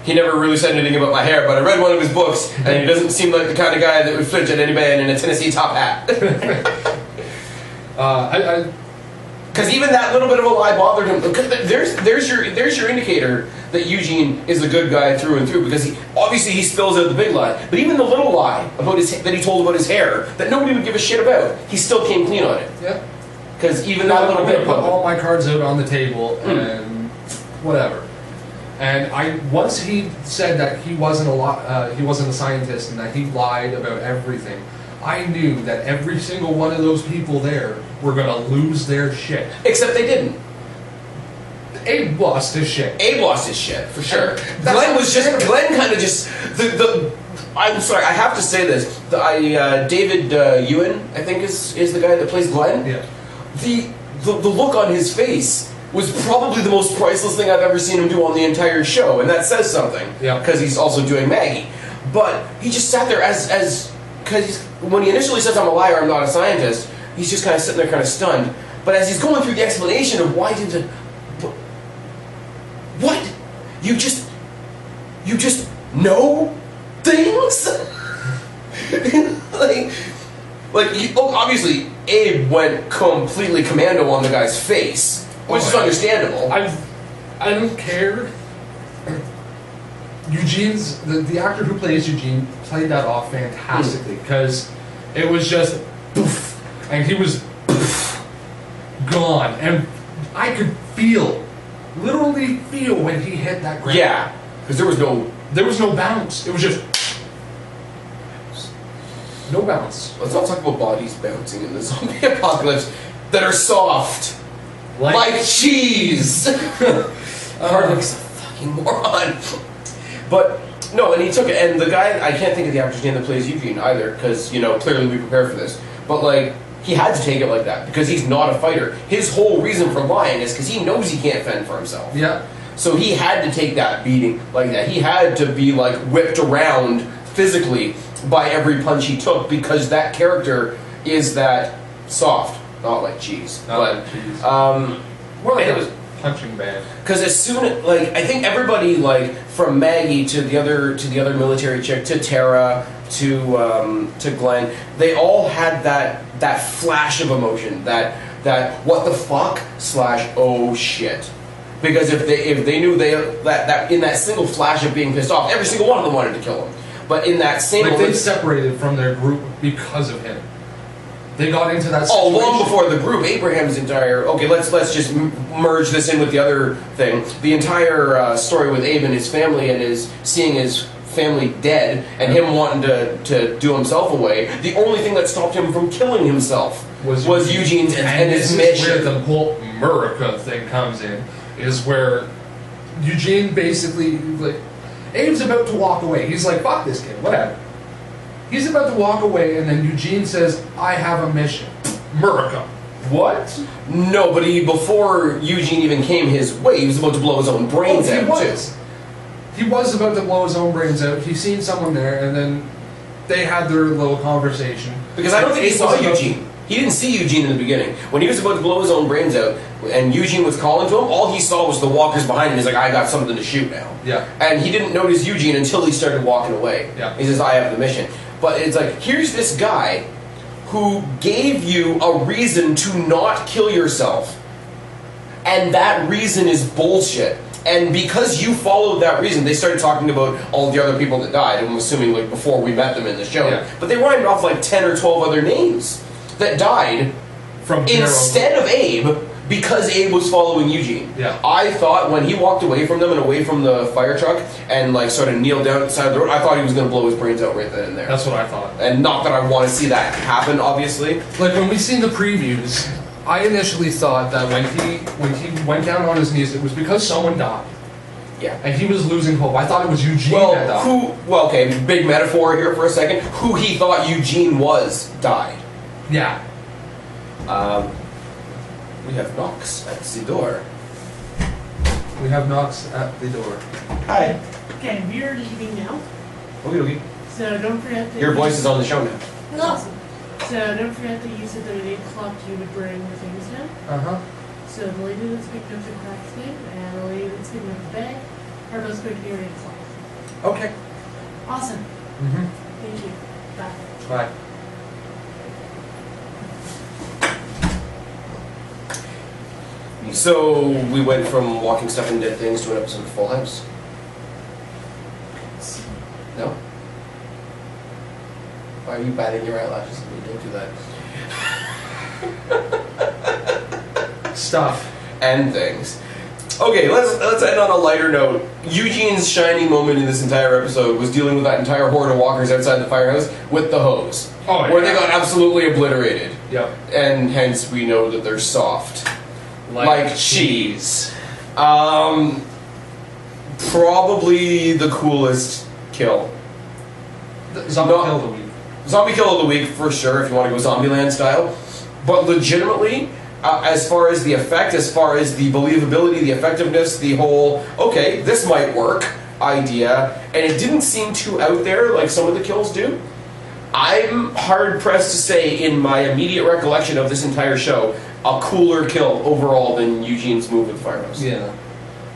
[SPEAKER 2] he never really said anything about my hair, but I read one of his books, and he doesn't seem like the kind of guy that would flinch at any man in a Tennessee top hat. Because even that little bit of a lie bothered him. There's your indicator that Eugene is a good guy through and through, because he spills out the big lie, but even the little lie about that he told about his hair that nobody would give a shit about, he still came clean on it.
[SPEAKER 3] Yeah.
[SPEAKER 2] Because even that little bit.
[SPEAKER 3] Put all my cards out on the table and whatever. And once he said that he wasn't he wasn't a scientist and that he lied about everything, I knew that every single one of those people there were gonna lose their shit.
[SPEAKER 2] Except they didn't.
[SPEAKER 3] Abe lost his shit.
[SPEAKER 2] Abe lost his shit for sure. Glenn kind of just I'm sorry, I have to say this. David Ewan, I think is the guy that plays Glenn.
[SPEAKER 3] Yeah.
[SPEAKER 2] The look on his face was probably the most priceless thing I've ever seen him do on the entire show, and that says something.
[SPEAKER 3] Yeah.
[SPEAKER 2] Because he's also doing Maggie. But he just sat there because when he initially says, "I'm a liar, I'm not a scientist," he's just kind of sitting there kind of stunned. But as he's going through the explanation of why did what? You just know things? Obviously Abe went completely commando on the guy's face, which is understandable.
[SPEAKER 3] I don't care. Eugene's the actor who plays Eugene played that off fantastically because it was just poof, and he was poof, gone, and I could literally feel when he hit that ground.
[SPEAKER 2] Yeah, because there was no
[SPEAKER 3] bounce. It was just no bounce.
[SPEAKER 2] Let's not talk about bodies bouncing in the zombie apocalypse that are soft, like cheese. Harvick's a fucking moron. But no, and he took it, and the guy, I can't think of the actor's name that plays Eugene either, because clearly we prepared for this. But he had to take it like that because he's not a fighter. His whole reason for lying is because he knows he can't fend for himself.
[SPEAKER 3] Yeah.
[SPEAKER 2] So he had to take that beating like that. He had to be whipped around physically by every punch he took because that character is that soft, not like cheese.
[SPEAKER 3] Not like cheese.
[SPEAKER 2] More like it was
[SPEAKER 3] punching bag.
[SPEAKER 2] Because as soon as I think everybody from Maggie to the other military chick to Tara to Glenn, they all had that flash of emotion, that what the fuck / oh shit. Because if they knew that in that single flash of being pissed off, every single one of them wanted to kill him. But in that same
[SPEAKER 3] they separated from their group because of him. They got into that situation.
[SPEAKER 2] Oh, long before the group, Abraham's entire... Okay, let's just merge this in with the other thing. The entire story with Abe and his family and seeing his family dead and him wanting to do himself away, the only thing that stopped him from killing himself was Eugene's and his mission.
[SPEAKER 3] This is where the whole America thing comes in, is where Eugene basically... Abe's about to walk away. He's like, fuck this kid, whatever. He's about to walk away, and then Eugene says, I have a mission. America. What?
[SPEAKER 2] No, but before Eugene even came his way, he was about to blow his own brains out, too.
[SPEAKER 3] He was about to blow his own brains out. He seen someone there, and then they had their little conversation.
[SPEAKER 2] Because I don't think he saw Eugene. He didn't see Eugene in the beginning. When he was about to blow his own brains out, and Eugene was calling to him, all he saw was the walkers behind him. He's like, I got something to shoot now.
[SPEAKER 3] Yeah.
[SPEAKER 2] And he didn't notice Eugene until he started walking away.
[SPEAKER 3] Yeah.
[SPEAKER 2] He says, I have the mission. But it's like, here's this guy who gave you a reason to not kill yourself. And that reason is bullshit. And because you followed that reason, they started talking about all the other people that died. I'm assuming before we met them in the show.
[SPEAKER 3] Yeah.
[SPEAKER 2] But they rhymed off 10 or 12 other names that died instead of Abe, because Abe was following Eugene.
[SPEAKER 3] Yeah.
[SPEAKER 2] I thought when he walked away from them and away from the fire truck and sort of kneeled down at the side of the road, I thought he was going to blow his brains out right then and there.
[SPEAKER 3] That's what I thought.
[SPEAKER 2] And not that I want to see that happen, obviously.
[SPEAKER 3] When we seen the previews, I initially thought that when he went down on his knees, it was because someone died.
[SPEAKER 2] Yeah.
[SPEAKER 3] And he was losing hope. I thought it was Eugene that died.
[SPEAKER 2] Okay, big metaphor here for a second. Who he thought Eugene was died.
[SPEAKER 3] Yeah.
[SPEAKER 2] We have knocks at the door.
[SPEAKER 3] We have knocks at the door.
[SPEAKER 2] Hi.
[SPEAKER 4] Okay, we are leaving now.
[SPEAKER 2] Okay.
[SPEAKER 4] So don't forget that...
[SPEAKER 2] Your voice is on the show now.
[SPEAKER 4] Awesome. So don't forget that you said that at 8 o'clock you would bring the things down.
[SPEAKER 3] Uh-huh.
[SPEAKER 4] So the lady that's picking up the crack thing and the lady that's picking up the bag are both going to be at 8 o'clock.
[SPEAKER 3] Okay.
[SPEAKER 4] Awesome.
[SPEAKER 3] Mm-hmm.
[SPEAKER 4] Thank you. Bye.
[SPEAKER 3] Bye.
[SPEAKER 2] So we went from walking stuff and dead things to an episode of Full House. No? Why are you batting your eyelashes at me? Don't do that.
[SPEAKER 3] Stuff.
[SPEAKER 2] And things. Okay, let's end on a lighter note. Eugene's shining moment in this entire episode was dealing with that entire horde of walkers outside the firehouse with the hose.
[SPEAKER 3] Oh,
[SPEAKER 2] where
[SPEAKER 3] yeah.
[SPEAKER 2] they got absolutely obliterated.
[SPEAKER 3] Yep.
[SPEAKER 2] And hence we know that they're soft. Like cheese. Probably the coolest kill.
[SPEAKER 3] Zombie kill of the week.
[SPEAKER 2] Zombie kill of the week for sure, if you want to go Zombieland style. But legitimately, as far as the effect, as far as the believability, the effectiveness, the whole, okay, this might work idea, and it didn't seem too out there like some of the kills do. I'm hard-pressed to say, in my immediate recollection of this entire show, a cooler kill overall than Eugene's move with the firehouse.
[SPEAKER 3] Yeah.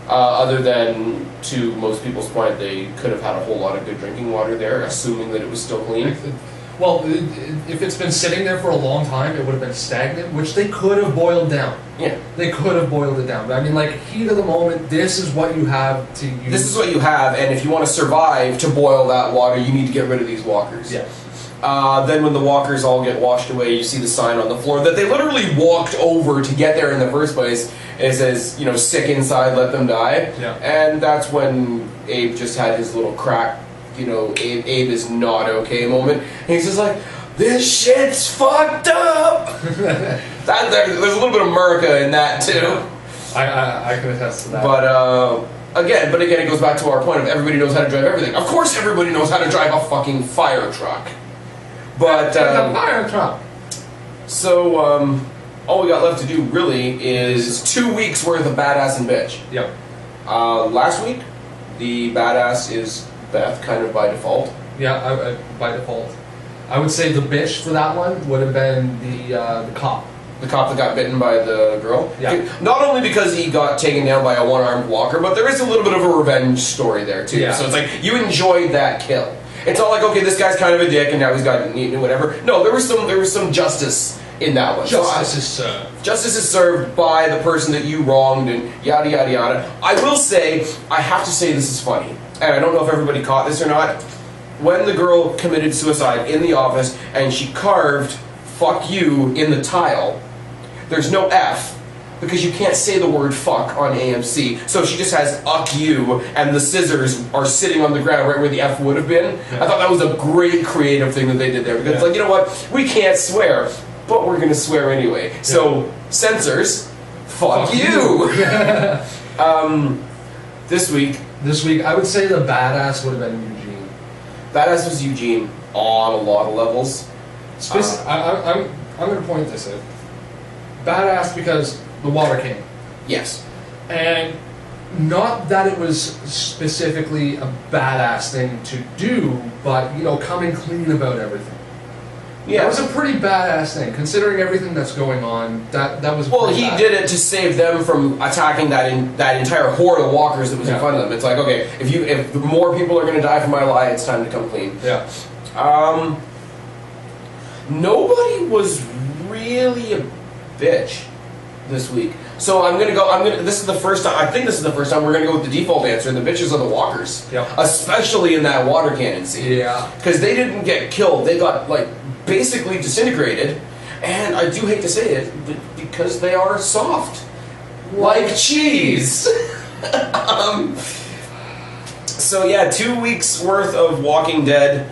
[SPEAKER 2] Other than, to most people's point, they could have had a whole lot of good drinking water there, assuming that it was still clean.
[SPEAKER 3] Well, if it's been sitting there for a long time, it would have been stagnant, which they could have boiled down.
[SPEAKER 2] Yeah.
[SPEAKER 3] They could have boiled it down. But I mean, like, heat of the moment, this is what you have to use.
[SPEAKER 2] This is what you have, and if you want to survive to boil that water, you need to get rid of these walkers.
[SPEAKER 3] Yeah.
[SPEAKER 2] Then when the walkers all get washed away, you see the sign on the floor that they literally walked over to get there in the first place. It says, you know, sick inside, let them die.
[SPEAKER 3] Yeah.
[SPEAKER 2] And that's when Abe just had his little crack, you know, Abe is not okay moment. And he's just like, this shit's fucked up! There's a little bit of America in that, too.
[SPEAKER 3] I can attest to that.
[SPEAKER 2] But, again, it goes back to our point of everybody knows how to drive everything. Of course everybody knows how to drive a fucking fire truck. But,
[SPEAKER 3] it's a fire truck.
[SPEAKER 2] So, all we got left to do, really, is 2 weeks worth of badass and bitch.
[SPEAKER 3] Yep.
[SPEAKER 2] Last week, the badass is Beth, kind of by default.
[SPEAKER 3] Yeah, by default. I would say the bitch for that one would have been the cop.
[SPEAKER 2] The cop that got bitten by the girl?
[SPEAKER 3] Yeah.
[SPEAKER 2] Not only because he got taken down by a one-armed walker, but there is a little bit of a revenge story there, too.
[SPEAKER 3] Yeah.
[SPEAKER 2] So it's like, you enjoyed that kill. It's not like, okay, this guy's kind of a dick and now he's got eaten and whatever. No, there was some justice in that one.
[SPEAKER 3] Justice is served.
[SPEAKER 2] Justice is served by the person that you wronged and yada yada yada. I will say, I have to say this is funny, and I don't know if everybody caught this or not. When the girl committed suicide in the office and she carved "fuck you" in the tile, there's no F, because you can't say the word fuck on AMC, so she just has "uck you," and the scissors are sitting on the ground right where the F would have been.
[SPEAKER 3] Yeah.
[SPEAKER 2] I thought that was a great creative thing that they did there, because it's like, you know what, we can't swear, but we're gonna swear anyway. Yeah. So, censors, fuck you! This week,
[SPEAKER 3] I would say the badass would have been Eugene.
[SPEAKER 2] badass was Eugene on a lot of levels.
[SPEAKER 3] I'm going to point this out. Badass because the water came.
[SPEAKER 2] Yes.
[SPEAKER 3] And not that it was specifically a badass thing to do, but, you know, coming clean about everything.
[SPEAKER 2] Yeah.
[SPEAKER 3] That was a pretty badass thing, considering everything that's going on. That was
[SPEAKER 2] well, he
[SPEAKER 3] badass.
[SPEAKER 2] did it to save them from attacking that entire horde of walkers that was in front of them. It's like, okay, if more people are going to die for my lie, it's time to come clean.
[SPEAKER 3] Yeah.
[SPEAKER 2] Nobody was really a bitch this week. So this is the first time, I think this is the first time we're gonna go with the default answer, and the bitches are the walkers.
[SPEAKER 3] Yep.
[SPEAKER 2] Especially in that water cannon scene.
[SPEAKER 3] Yeah.
[SPEAKER 2] Because they didn't get killed, they got, like, basically disintegrated, and I do hate to say it, but because they are soft. Like cheese! So yeah, 2 weeks worth of Walking Dead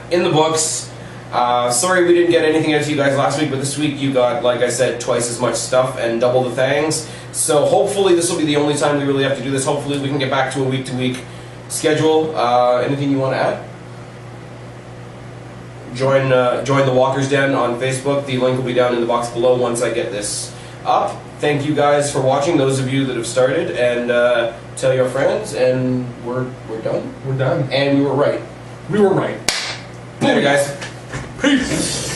[SPEAKER 2] in the books. Sorry we didn't get anything out to you guys last week, but this week you got, like I said, twice as much stuff and double the thangs. So hopefully this will be the only time we really have to do this. Hopefully we can get back to a week-to-week schedule. Anything you want to add? Join the Walker's Den on Facebook. The link will be down in the box below once I get this up. Thank you guys for watching, those of you that have started, and tell your friends, and we're done.
[SPEAKER 3] We're done.
[SPEAKER 2] And we were right.
[SPEAKER 3] We were right.
[SPEAKER 2] Later, guys.
[SPEAKER 3] Peace.